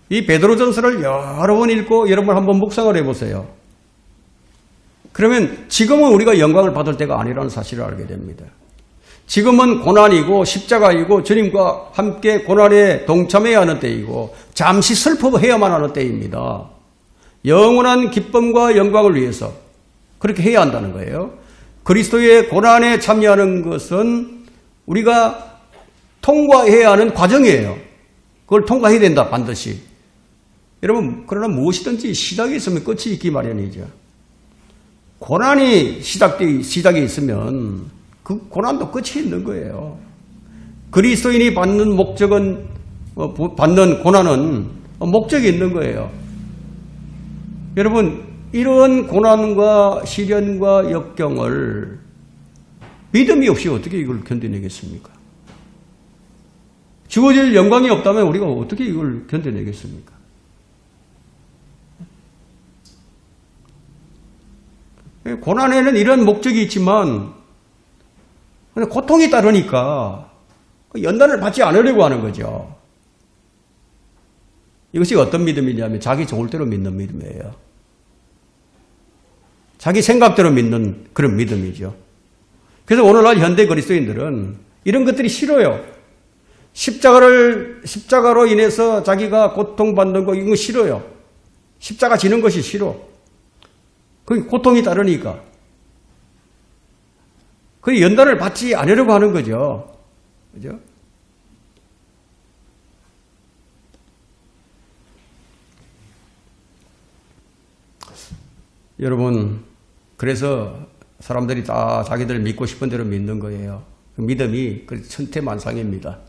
이 베드로전서를 여러 번 읽고 여러분 한번 묵상을 해보세요. 그러면 지금은 우리가 영광을 받을 때가 아니라는 사실을 알게 됩니다. 지금은 고난이고 십자가이고 주님과 함께 고난에 동참해야 하는 때이고 잠시 슬퍼해야만 하는 때입니다. 영원한 기쁨과 영광을 위해서 그렇게 해야 한다는 거예요. 그리스도의 고난에 참여하는 것은 우리가 통과해야 하는 과정이에요. 그걸 통과해야 된다, 반드시. 여러분, 그러나 무엇이든지 시작이 있으면 끝이 있기 마련이죠. 고난이 시작이 있으면 그 고난도 끝이 있는 거예요. 그리스도인이 받는 받는 고난은 목적이 있는 거예요. 여러분, 이런 고난과 시련과 역경을 믿음이 없이 어떻게 이걸 견뎌내겠습니까? 주어질 영광이 없다면 우리가 어떻게 이걸 견뎌내겠습니까? 고난에는 이런 목적이 있지만 고통이 따르니까 연단을 받지 않으려고 하는 거죠. 이것이 어떤 믿음이냐면 자기 좋을 대로 믿는 믿음이에요. 자기 생각대로 믿는 그런 믿음이죠. 그래서 오늘날 현대 그리스도인들은 이런 것들이 싫어요. 십자가로 인해서 자기가 고통받는 거 이거 싫어요. 십자가 지는 것이 싫어. 그게 고통이 따르니까. 그 연단을 받지 않으려고 하는 거죠. 그죠? 여러분, 그래서 사람들이 다 자기들 믿고 싶은 대로 믿는 거예요. 그 믿음이 천태만상입니다.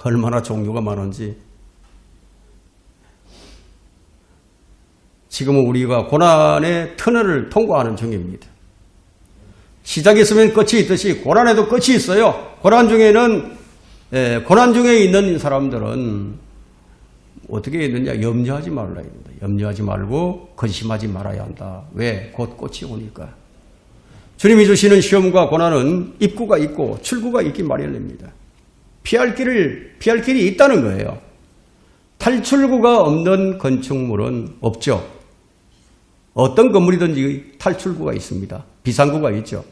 얼마나 종류가 많은지. 지금은 우리가 고난의 터널을 통과하는 중입니다. 시작이 있으면 끝이 있듯이 고난에도 끝이 있어요. 고난 중에 있는 사람들은 어떻게 했느냐? 염려하지 말라 합니다. 염려하지 말고 근심하지 말아야 한다. 왜? 곧 꽃이 오니까. 주님이 주시는 시험과 고난은 입구가 있고 출구가 있기 마련입니다. 피할 길이 있다는 거예요. 탈출구가 없는 건축물은 없죠. 어떤 건물이든지 탈출구가 있습니다. 비상구가 있죠.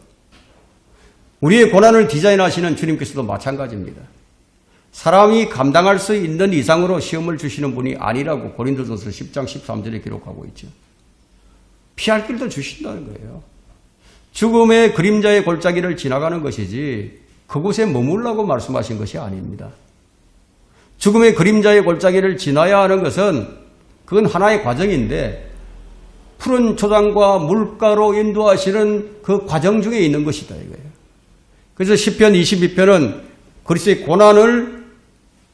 우리의 고난을 디자인하시는 주님께서도 마찬가지입니다. 사람이 감당할 수 있는 이상으로 시험을 주시는 분이 아니라고 고린도전서 10장 13절에 기록하고 있죠. 피할 길도 주신다는 거예요. 죽음의 그림자의 골짜기를 지나가는 것이지 그곳에 머물라고 말씀하신 것이 아닙니다. 죽음의 그림자의 골짜기를 지나야 하는 것은 그건 하나의 과정인데 푸른 초장과 물가로 인도하시는 그 과정 중에 있는 것이다 이거예요. 그래서 시편 22편은 그리스도의 고난을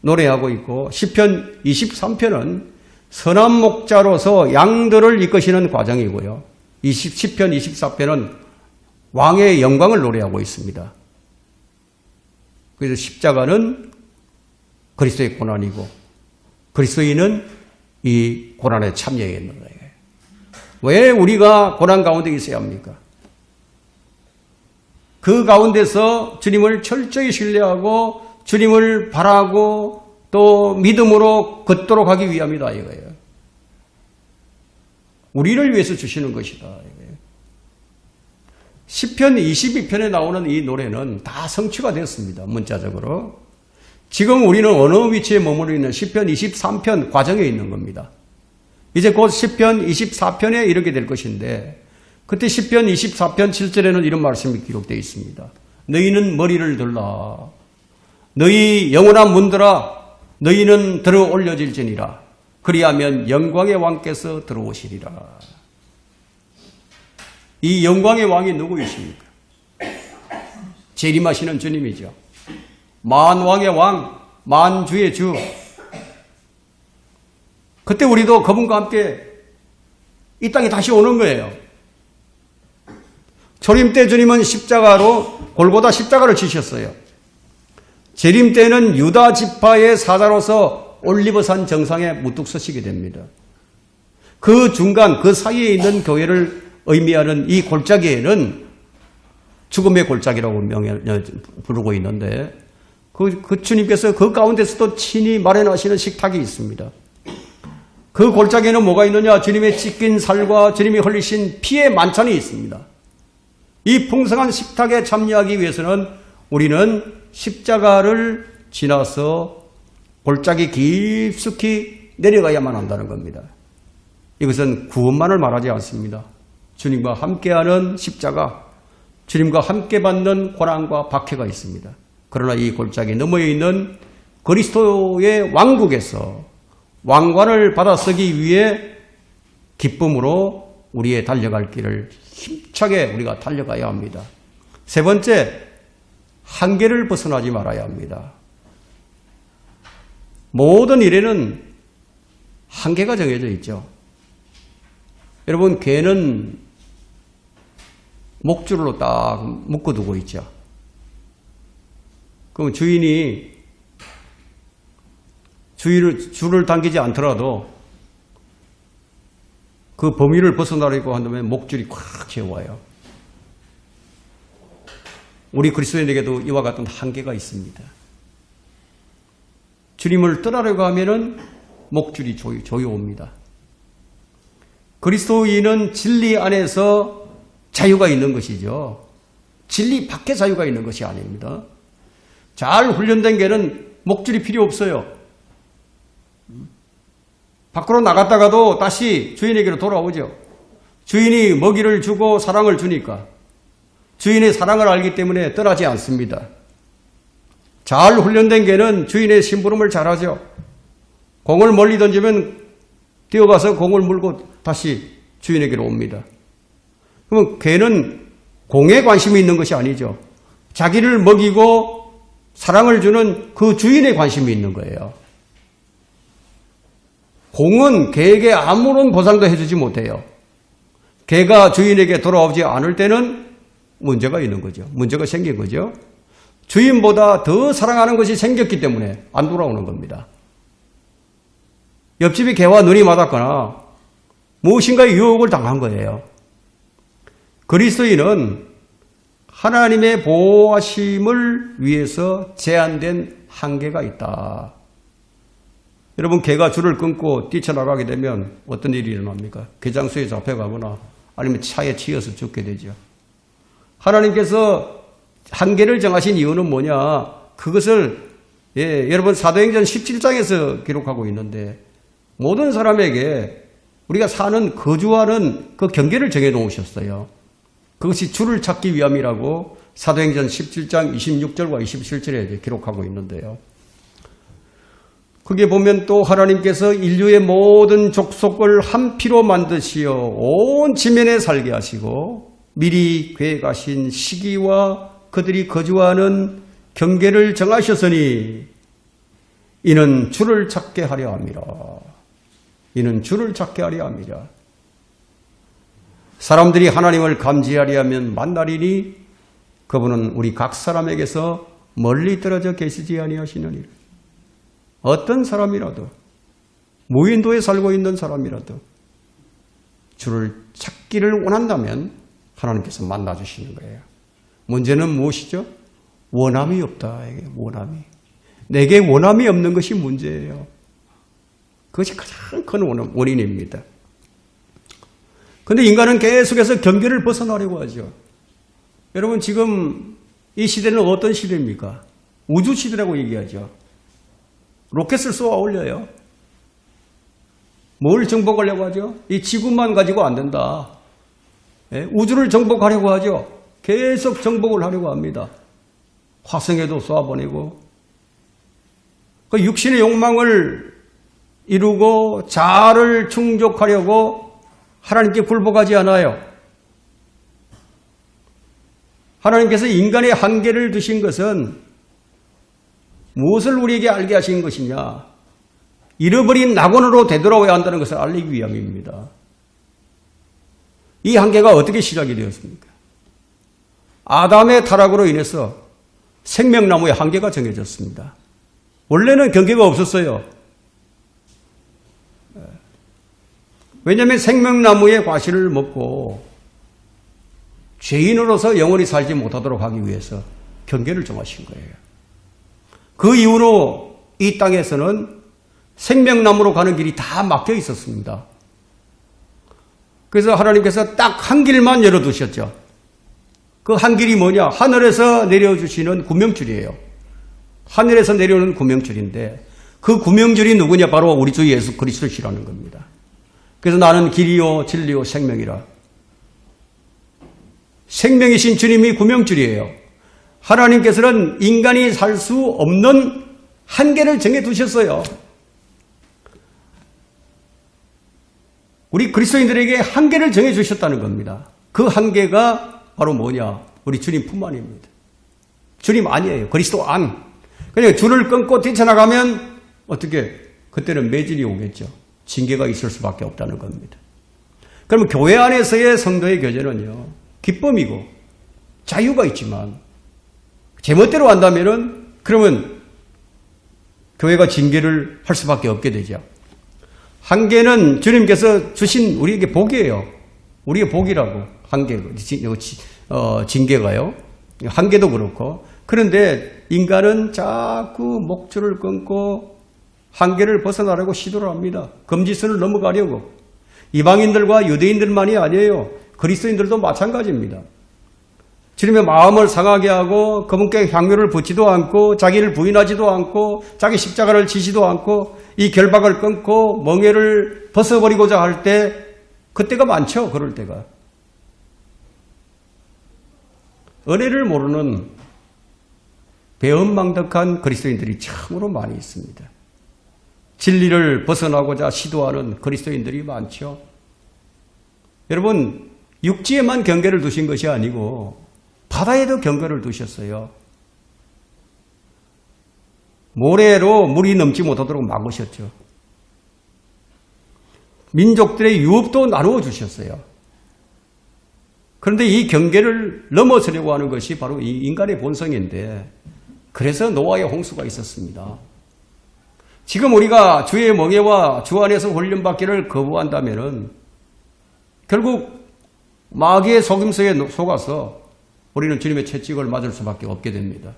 노래하고 있고 시편 23편은 선한 목자로서 양들을 이끄시는 과정이고요. 시편 24편은 왕의 영광을 노래하고 있습니다. 그래서 십자가는 그리스도의 고난이고 그리스도인은 이 고난에 참여해 있는 거예요. 왜 우리가 고난 가운데 있어야 합니까? 그 가운데서 주님을 철저히 신뢰하고 주님을 바라고 또 믿음으로 걷도록 하기 위함이다 이거예요. 우리를 위해서 주시는 것이다 이거예요. 시편 22편에 나오는 이 노래는 다 성취가 됐습니다. 문자적으로. 지금 우리는 어느 위치에 머무르고 있는 시편 23편 과정에 있는 겁니다. 이제 곧 시편 24편에 이르게 될 것인데 그때 시편 24편 7절에는 이런 말씀이 기록되어 있습니다. 너희는 머리를 들라. 너희 영원한 문들아 너희는 들어 올려질지니라. 그리하면 영광의 왕께서 들어오시리라. 이 영광의 왕이 누구이십니까? 재림하시는 주님이죠. 만왕의 왕, 만주의 주. 그때 우리도 그분과 함께 이 땅에 다시 오는 거예요. 초림 때 주님은 십자가로 골고다 십자가를 지셨어요. 재림 때는 유다 지파의 사자로서 올리브산 정상에 무뚝 서시게 됩니다. 그 중간 그 사이에 있는 교회를 의미하는 이 골짜기에는 죽음의 골짜기라고 부르고 있는데 그 주님께서 그 가운데서도 친히 마련하시는 식탁이 있습니다. 그 골짜기에는 뭐가 있느냐? 주님의 찢긴 살과 주님이 흘리신 피의 만찬이 있습니다. 이 풍성한 식탁에 참여하기 위해서는 우리는 십자가를 지나서 골짜기 깊숙이 내려가야만 한다는 겁니다. 이것은 구원만을 말하지 않습니다. 주님과 함께하는 십자가, 주님과 함께 받는 고난과 박해가 있습니다. 그러나 이 골짜기 너머에 있는 그리스도의 왕국에서 왕관을 받아쓰기 위해 기쁨으로 우리의 달려갈 길을 힘차게 우리가 달려가야 합니다. 세 번째, 한계를 벗어나지 말아야 합니다. 모든 일에는 한계가 정해져 있죠. 여러분, 개는 목줄로 딱 묶어두고 있죠. 그럼 주인이 줄을 당기지 않더라도 그 범위를 벗어나려고 한다면 목줄이 꽉 채워와요. 우리 그리스도인에게도 이와 같은 한계가 있습니다. 주님을 떠나려고 하면은 목줄이 조여옵니다. 그리스도인은 진리 안에서 자유가 있는 것이죠. 진리 밖에 자유가 있는 것이 아닙니다. 잘 훈련된 개는 목줄이 필요 없어요. 밖으로 나갔다가도 다시 주인에게로 돌아오죠. 주인이 먹이를 주고 사랑을 주니까 주인의 사랑을 알기 때문에 떠나지 않습니다. 잘 훈련된 개는 주인의 심부름을 잘하죠. 공을 멀리 던지면 뛰어가서 공을 물고 다시 주인에게로 옵니다. 그러면 개는 공에 관심이 있는 것이 아니죠. 자기를 먹이고 사랑을 주는 그 주인에 관심이 있는 거예요. 공은 개에게 아무런 보상도 해주지 못해요. 개가 주인에게 돌아오지 않을 때는 문제가 있는 거죠. 문제가 생긴 거죠. 주인보다 더 사랑하는 것이 생겼기 때문에 안 돌아오는 겁니다. 옆집이 개와 눈이 맞았거나 무엇인가의 유혹을 당한 거예요. 그리스도인은 하나님의 보호하심을 위해서 제한된 한계가 있다. 여러분, 개가 줄을 끊고 뛰쳐나가게 되면 어떤 일이 일어납니까? 개장수에 잡혀가거나 아니면 차에 치여서 죽게 되죠. 하나님께서 한계를 정하신 이유는 뭐냐? 그것을 여러분 사도행전 17장에서 기록하고 있는데 모든 사람에게 우리가 사는 거주하는 그 경계를 정해 놓으셨어요. 그것이 주를 찾기 위함이라고 사도행전 17장 26절과 27절에 기록하고 있는데요. 거기에 보면 또 하나님께서 인류의 모든 족속을 한 피로 만드시어 온 지면에 살게 하시고 미리 계획하신 시기와 그들이 거주하는 경계를 정하셨으니 이는 주를 찾게 하려 함이라. 이는 주를 찾게 하려 함이라. 사람들이 하나님을 감지하려 하면 만나리니 그분은 우리 각 사람에게서 멀리 떨어져 계시지 아니하시느니라. 어떤 사람이라도 무인도에 살고 있는 사람이라도 주를 찾기를 원한다면 하나님께서 만나주시는 거예요. 문제는 무엇이죠? 원함이 없다. 원함이. 내게 원함이 없는 것이 문제예요. 그것이 가장 큰 원인입니다. 그런데 인간은 계속해서 경계를 벗어나려고 하죠. 여러분, 지금 이 시대는 어떤 시대입니까? 우주 시대라고 얘기하죠. 로켓을 쏘아 올려요. 뭘 정복하려고 하죠? 이 지구만 가지고 안 된다. 우주를 정복하려고 하죠. 계속 정복을 하려고 합니다. 화성에도 쏘아보내고 그 육신의 욕망을 이루고 자아를 충족하려고 하나님께 굴복하지 않아요. 하나님께서 인간의 한계를 두신 것은 무엇을 우리에게 알게 하신 것이냐? 잃어버린 낙원으로 되돌아와야 한다는 것을 알리기 위함입니다. 이 한계가 어떻게 시작이 되었습니까? 아담의 타락으로 인해서 생명나무의 한계가 정해졌습니다. 원래는 경계가 없었어요. 왜냐하면 생명나무의 과실을 먹고 죄인으로서 영원히 살지 못하도록 하기 위해서 경계를 정하신 거예요. 그 이후로 이 땅에서는 생명나무로 가는 길이 다 막혀 있었습니다. 그래서 하나님께서 딱 한 길만 열어두셨죠. 그 한 길이 뭐냐? 하늘에서 내려주시는 구명줄이에요. 하늘에서 내려오는 구명줄인데 그 구명줄이 누구냐? 바로 우리 주 예수 그리스도시라는 겁니다. 그래서 나는 길이요 진리요 생명이라. 생명이신 주님이 구명줄이에요. 하나님께서는 인간이 살 수 없는 한계를 정해두셨어요. 우리 그리스도인들에게 한계를 정해주셨다는 겁니다. 그 한계가 바로 뭐냐? 우리 주님뿐만입니다. 주님 아니에요. 그리스도 안. 그냥 줄을 끊고 뛰쳐나가면 어떻게? 그때는 매질이 오겠죠. 징계가 있을 수밖에 없다는 겁니다. 그러면 교회 안에서의 성도의 교제는요, 기쁨이고 자유가 있지만 제멋대로 한다면은 그러면 교회가 징계를 할 수밖에 없게 되죠. 한계는 주님께서 주신 우리에게 복이에요. 우리의 복이라고. 징계가요. 한계도 그렇고. 그런데 인간은 자꾸 목줄을 끊고 한계를 벗어나려고 시도를 합니다. 금지선을 넘어가려고. 이방인들과 유대인들만이 아니에요. 그리스도인들도 마찬가지입니다. 주님의 마음을 상하게 하고 그분께 향유를 붓지도 않고 자기를 부인하지도 않고 자기 십자가를 지지도 않고 이 결박을 끊고 멍에를 벗어버리고자 할 때 그때가 많죠. 그럴 때가. 은혜를 모르는 배은망덕한 그리스도인들이 참으로 많이 있습니다. 진리를 벗어나고자 시도하는 그리스도인들이 많죠. 여러분, 육지에만 경계를 두신 것이 아니고 바다에도 경계를 두셨어요. 모래로 물이 넘지 못하도록 막으셨죠. 민족들의 유업도 나누어 주셨어요. 그런데 이 경계를 넘어서려고 하는 것이 바로 이 인간의 본성인데 그래서 노아의 홍수가 있었습니다. 지금 우리가 주의 멍에와 주 안에서 훈련받기를 거부한다면 결국 마귀의 속임수에 속아서 우리는 주님의 채찍을 맞을 수밖에 없게 됩니다.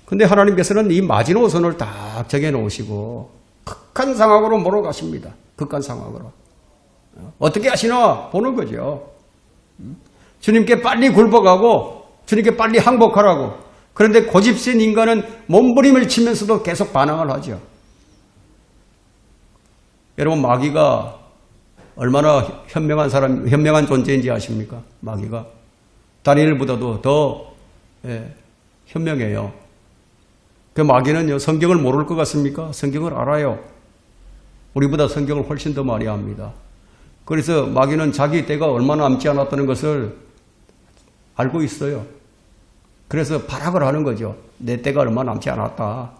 그런데 하나님께서는 이 마지노선을 딱 정해놓으시고 극한 상황으로 몰아가십니다. 극한 상황으로. 어떻게 하시나 보는 거죠. 주님께 빨리 굴복하고 주님께 빨리 항복하라고. 그런데 고집센 인간은 몸부림을 치면서도 계속 반항을 하죠. 여러분, 마귀가 얼마나 현명한 존재인지 아십니까? 마귀가. 다니엘보다도 더 현명해요. 그 마귀는요, 성경을 모를 것 같습니까? 성경을 알아요. 우리보다 성경을 훨씬 더 많이 압니다. 그래서 마귀는 자기 때가 얼마 남지 않았다는 것을 알고 있어요. 그래서 발악을 하는 거죠. 내 때가 얼마 남지 않았다.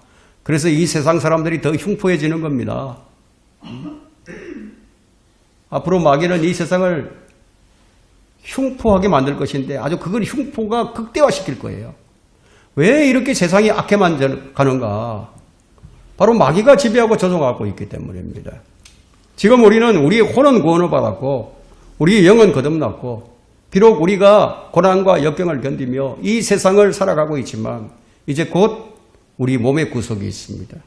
그래서 이 세상 사람들이 더 흉포해지는 겁니다. 앞으로 마귀는 이 세상을 흉포하게 만들 것인데 아주 그걸 흉포가 극대화시킬 거예요. 왜 이렇게 세상이 악해만 가는가? 바로 마귀가 지배하고 조종하고 있기 때문입니다. 지금 우리는 우리의 혼은 구원을 받았고 우리의 영은 거듭났고 비록 우리가 고난과 역경을 견디며 이 세상을 살아가고 있지만 이제 곧 우리 몸의 구속이 있습니다.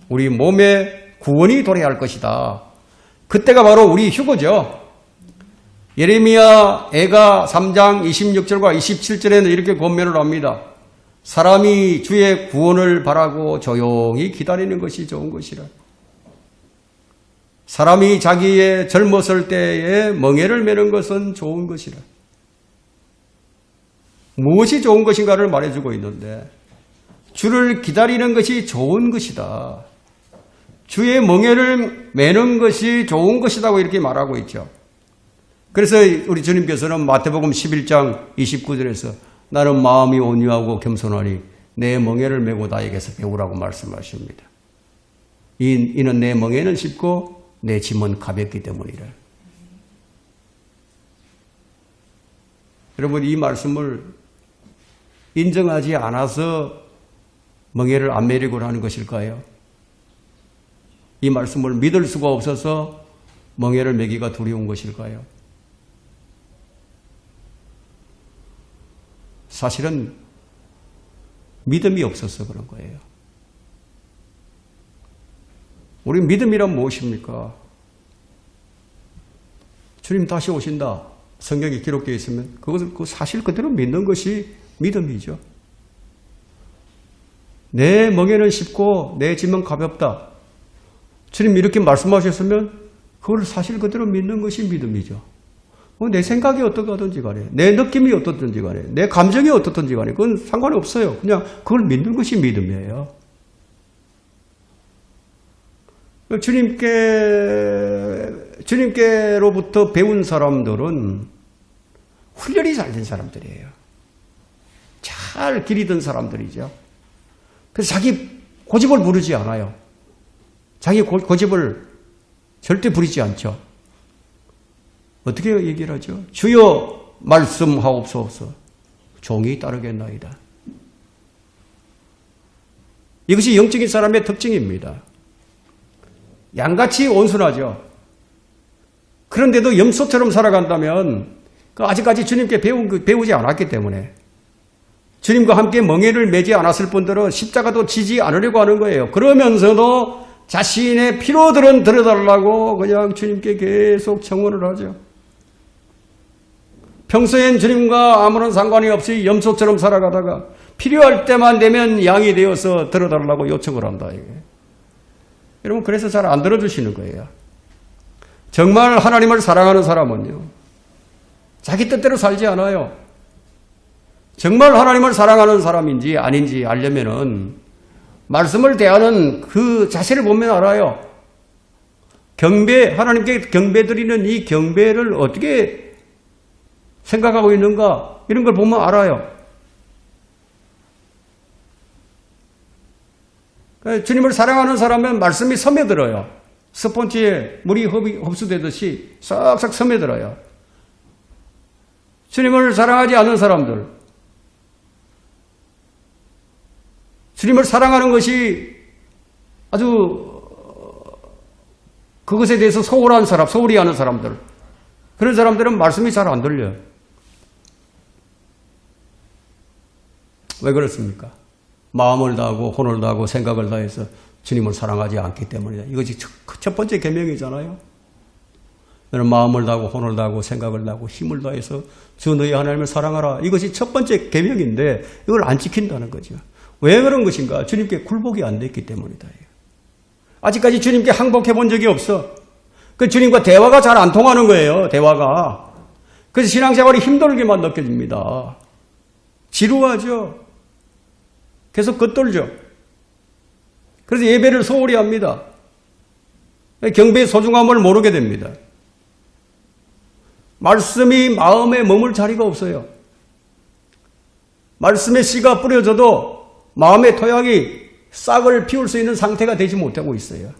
우리 몸의 구원이 도래할 할 것이다. 그때가 바로 우리 휴거죠. 예레미야 애가 3장 26절과 27절에는 이렇게 권면을 합니다. 사람이 주의 구원을 바라고 조용히 기다리는 것이 좋은 것이라. 사람이 자기의 젊었을 때에 멍에를 메는 것은 좋은 것이라. 무엇이 좋은 것인가를 말해주고 있는데 주를 기다리는 것이 좋은 것이다. 주의 멍에를 메는 것이 좋은 것이라고 이렇게 말하고 있죠. 그래서 우리 주님께서는 마태복음 11장 29절에서 나는 마음이 온유하고 겸손하니 내 멍에를 메고 나에게서 배우라고 말씀하십니다. 이는 내 멍에는 쉽고 내 짐은 가볍기 때문이라. 여러분, 이 말씀을 인정하지 않아서 멍에를 안 메리고 하는 것일까요? 이 말씀을 믿을 수가 없어서 멍에를 메기가 두려운 것일까요? 사실은 믿음이 없어서 그런 거예요. 우리 믿음이란 무엇입니까? 주님 다시 오신다. 성경에 기록되어 있으면 그것을 그 사실 그대로 믿는 것이 믿음이죠. 내 멍에는 쉽고 내 짐은 가볍다. 주님 이렇게 말씀하셨으면 그걸 사실 그대로 믿는 것이 믿음이죠. 내 생각이 어떻든지 간에, 내 느낌이 어떻든지 간에, 내 감정이 어떻든지 간에 그건 상관이 없어요. 그냥 그걸 믿는 것이 믿음이에요. 주님께로부터 배운 사람들은 훈련이 잘 된 사람들이에요. 잘 기리던 사람들이죠. 그래서 자기 고집을 부르지 않아요. 자기 고집을 절대 부리지 않죠. 어떻게 얘기를 하죠? 주여 말씀하옵소서 종이 따르겠나이다. 이것이 영적인 사람의 특징입니다. 양같이 온순하죠. 그런데도 염소처럼 살아간다면 아직까지 주님께 배우지 않았기 때문에 주님과 함께 멍에를 매지 않았을 뿐더러 십자가도 지지 않으려고 하는 거예요. 그러면서도 자신의 피로들은 들어달라고 그냥 주님께 계속 청원을 하죠. 평소엔 주님과 아무런 상관이 없이 염소처럼 살아가다가 필요할 때만 되면 양이 되어서 들어달라고 요청을 한다. 이게. 여러분, 그래서 잘 안 들어주시는 거예요. 정말 하나님을 사랑하는 사람은요, 자기 뜻대로 살지 않아요. 정말 하나님을 사랑하는 사람인지 아닌지 알려면은 말씀을 대하는 그 자세를 보면 알아요. 하나님께 경배드리는 이 경배를 어떻게 생각하고 있는가, 이런 걸 보면 알아요. 주님을 사랑하는 사람은 말씀이 스며들어요. 스폰지에 물이 흡수되듯이 싹싹 스며들어요. 주님을 사랑하지 않는 사람들, 주님을 사랑하는 것이 아주 그것에 대해서 소홀히 하는 사람들, 그런 사람들은 말씀이 잘 안 들려요. 왜 그렇습니까? 마음을 다하고 혼을 다하고 생각을 다해서 주님을 사랑하지 않기 때문이다. 이것이 첫 번째 계명이잖아요. 너는 마음을 다하고 혼을 다하고 생각을 다하고 힘을 다해서 주 너희 하나님을 사랑하라. 이것이 첫 번째 계명인데 이걸 안 지킨다는 거죠. 왜 그런 것인가? 주님께 굴복이 안 됐기 때문이다. 아직까지 주님께 항복해 본 적이 없어. 그 주님과 대화가 잘 안 통하는 거예요. 대화가. 그래서 신앙생활이 힘들게만 느껴집니다. 지루하죠. 계속 겉돌죠. 그래서 예배를 소홀히 합니다. 경배의 소중함을 모르게 됩니다. 말씀이 마음에 머물 자리가 없어요. 말씀의 씨가 뿌려져도 마음의 토양이 싹을 피울 수 있는 상태가 되지 못하고 있어요.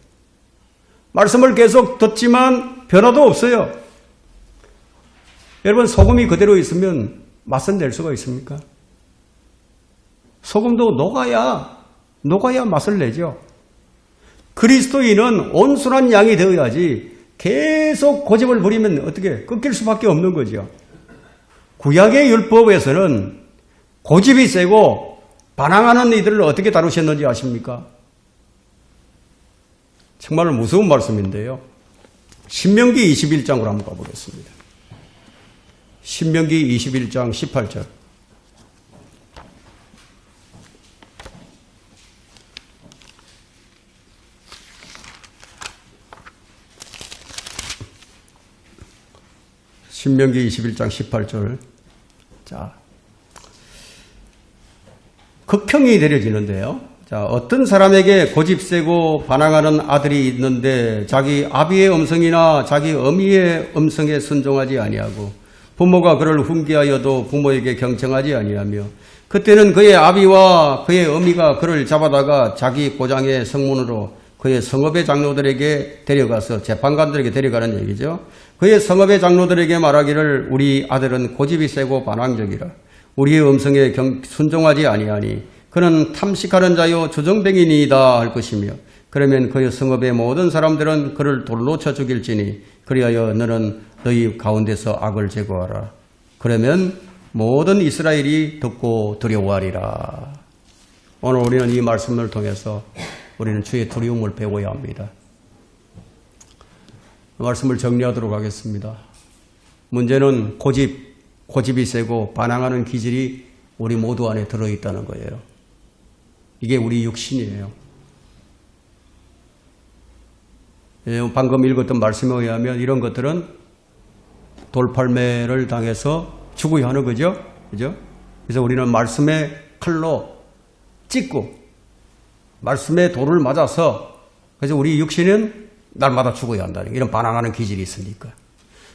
말씀을 계속 듣지만 변화도 없어요. 여러분, 소금이 그대로 있으면 맛은 낼 수가 있습니까? 소금도 녹아야 맛을 내죠. 그리스도인은 온순한 양이 되어야지 계속 고집을 부리면 어떻게 끊길 수밖에 없는 거죠. 구약의 율법에서는 고집이 세고 반항하는 이들을 어떻게 다루셨는지 아십니까? 정말 무서운 말씀인데요. 신명기 21장으로 한번 가보겠습니다. 신명기 21장 18절. 신명기 21장 18절. 자, 극형이 내려지는데요. 자, 어떤 사람에게 고집세고 반항하는 아들이 있는데 자기 아비의 음성이나 자기 어미의 음성에 순종하지 아니하고 부모가 그를 훈계하여도 부모에게 경청하지 아니하며 그때는 그의 아비와 그의 어미가 그를 잡아다가 자기 고장의 성문으로 그의 성읍의 장로들에게 데려가서 재판관들에게 데려가는 얘기죠. 그의 성읍의 장로들에게 말하기를 우리 아들은 고집이 세고 반항적이라. 우리의 음성에 순종하지 아니하니 그는 탐식하는 자요 주정뱅이니이다 할 것이며 그러면 그의 성읍의 모든 사람들은 그를 돌로 쳐 죽일지니 그리하여 너는 너희 가운데서 악을 제거하라. 그러면 모든 이스라엘이 듣고 두려워하리라. 오늘 우리는 이 말씀을 통해서 우리는 주의 두려움을 배워야 합니다. 말씀을 정리하도록 하겠습니다. 문제는 고집이 세고 반항하는 기질이 우리 모두 안에 들어있다는 거예요. 이게 우리 육신이에요. 방금 읽었던 말씀에 의하면 이런 것들은 돌팔매를 당해서 죽어야 하는 거죠. 그죠? 그래서 우리는 말씀의 칼로 찢고 말씀의 돌을 맞아서 그래서 우리 육신은 날마다 죽어야 한다는 이런 반항하는 기질이 있으니까.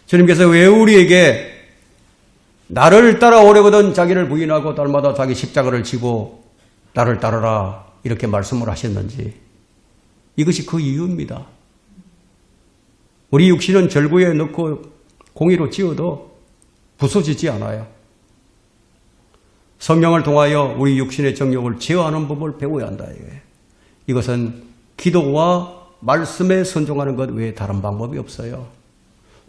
주님께서 왜 우리에게 나를 따라오려거든 자기를 부인하고 날마다 자기 십자가를 지고 나를 따르라 이렇게 말씀을 하셨는지 이것이 그 이유입니다. 우리 육신은 절구에 넣고 공의로 찧어도 부서지지 않아요. 성령을 통하여 우리 육신의 정욕을 제어하는 법을 배워야 한다. 이것은 기도와 말씀에 순종하는 것 외에 다른 방법이 없어요.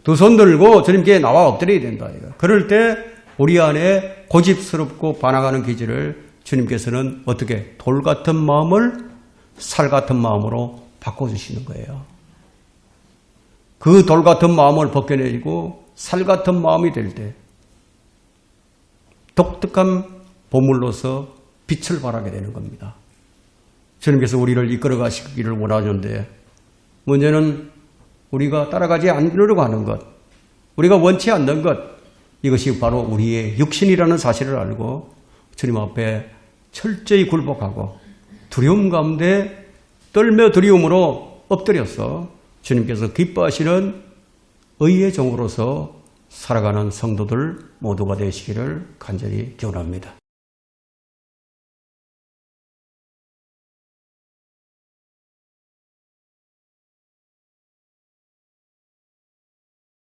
두 손 들고 주님께 나와 엎드려야 된다. 그럴 때 우리 안에 고집스럽고 반항하는 기질을 주님께서는 어떻게 돌 같은 마음을 살 같은 마음으로 바꿔주시는 거예요. 그 돌 같은 마음을 벗겨내고 살 같은 마음이 될 때 독특한 보물로서 빛을 발하게 되는 겁니다. 주님께서 우리를 이끌어 가시기를 원하는데 문제는 우리가 따라가지 않으려고 하는 것, 우리가 원치 않는 것, 이것이 바로 우리의 육신이라는 사실을 알고 주님 앞에 철저히 굴복하고 두려움 가운데 떨며 두려움으로 엎드려서 주님께서 기뻐하시는 의의 종으로서 살아가는 성도들 모두가 되시기를 간절히 기원합니다.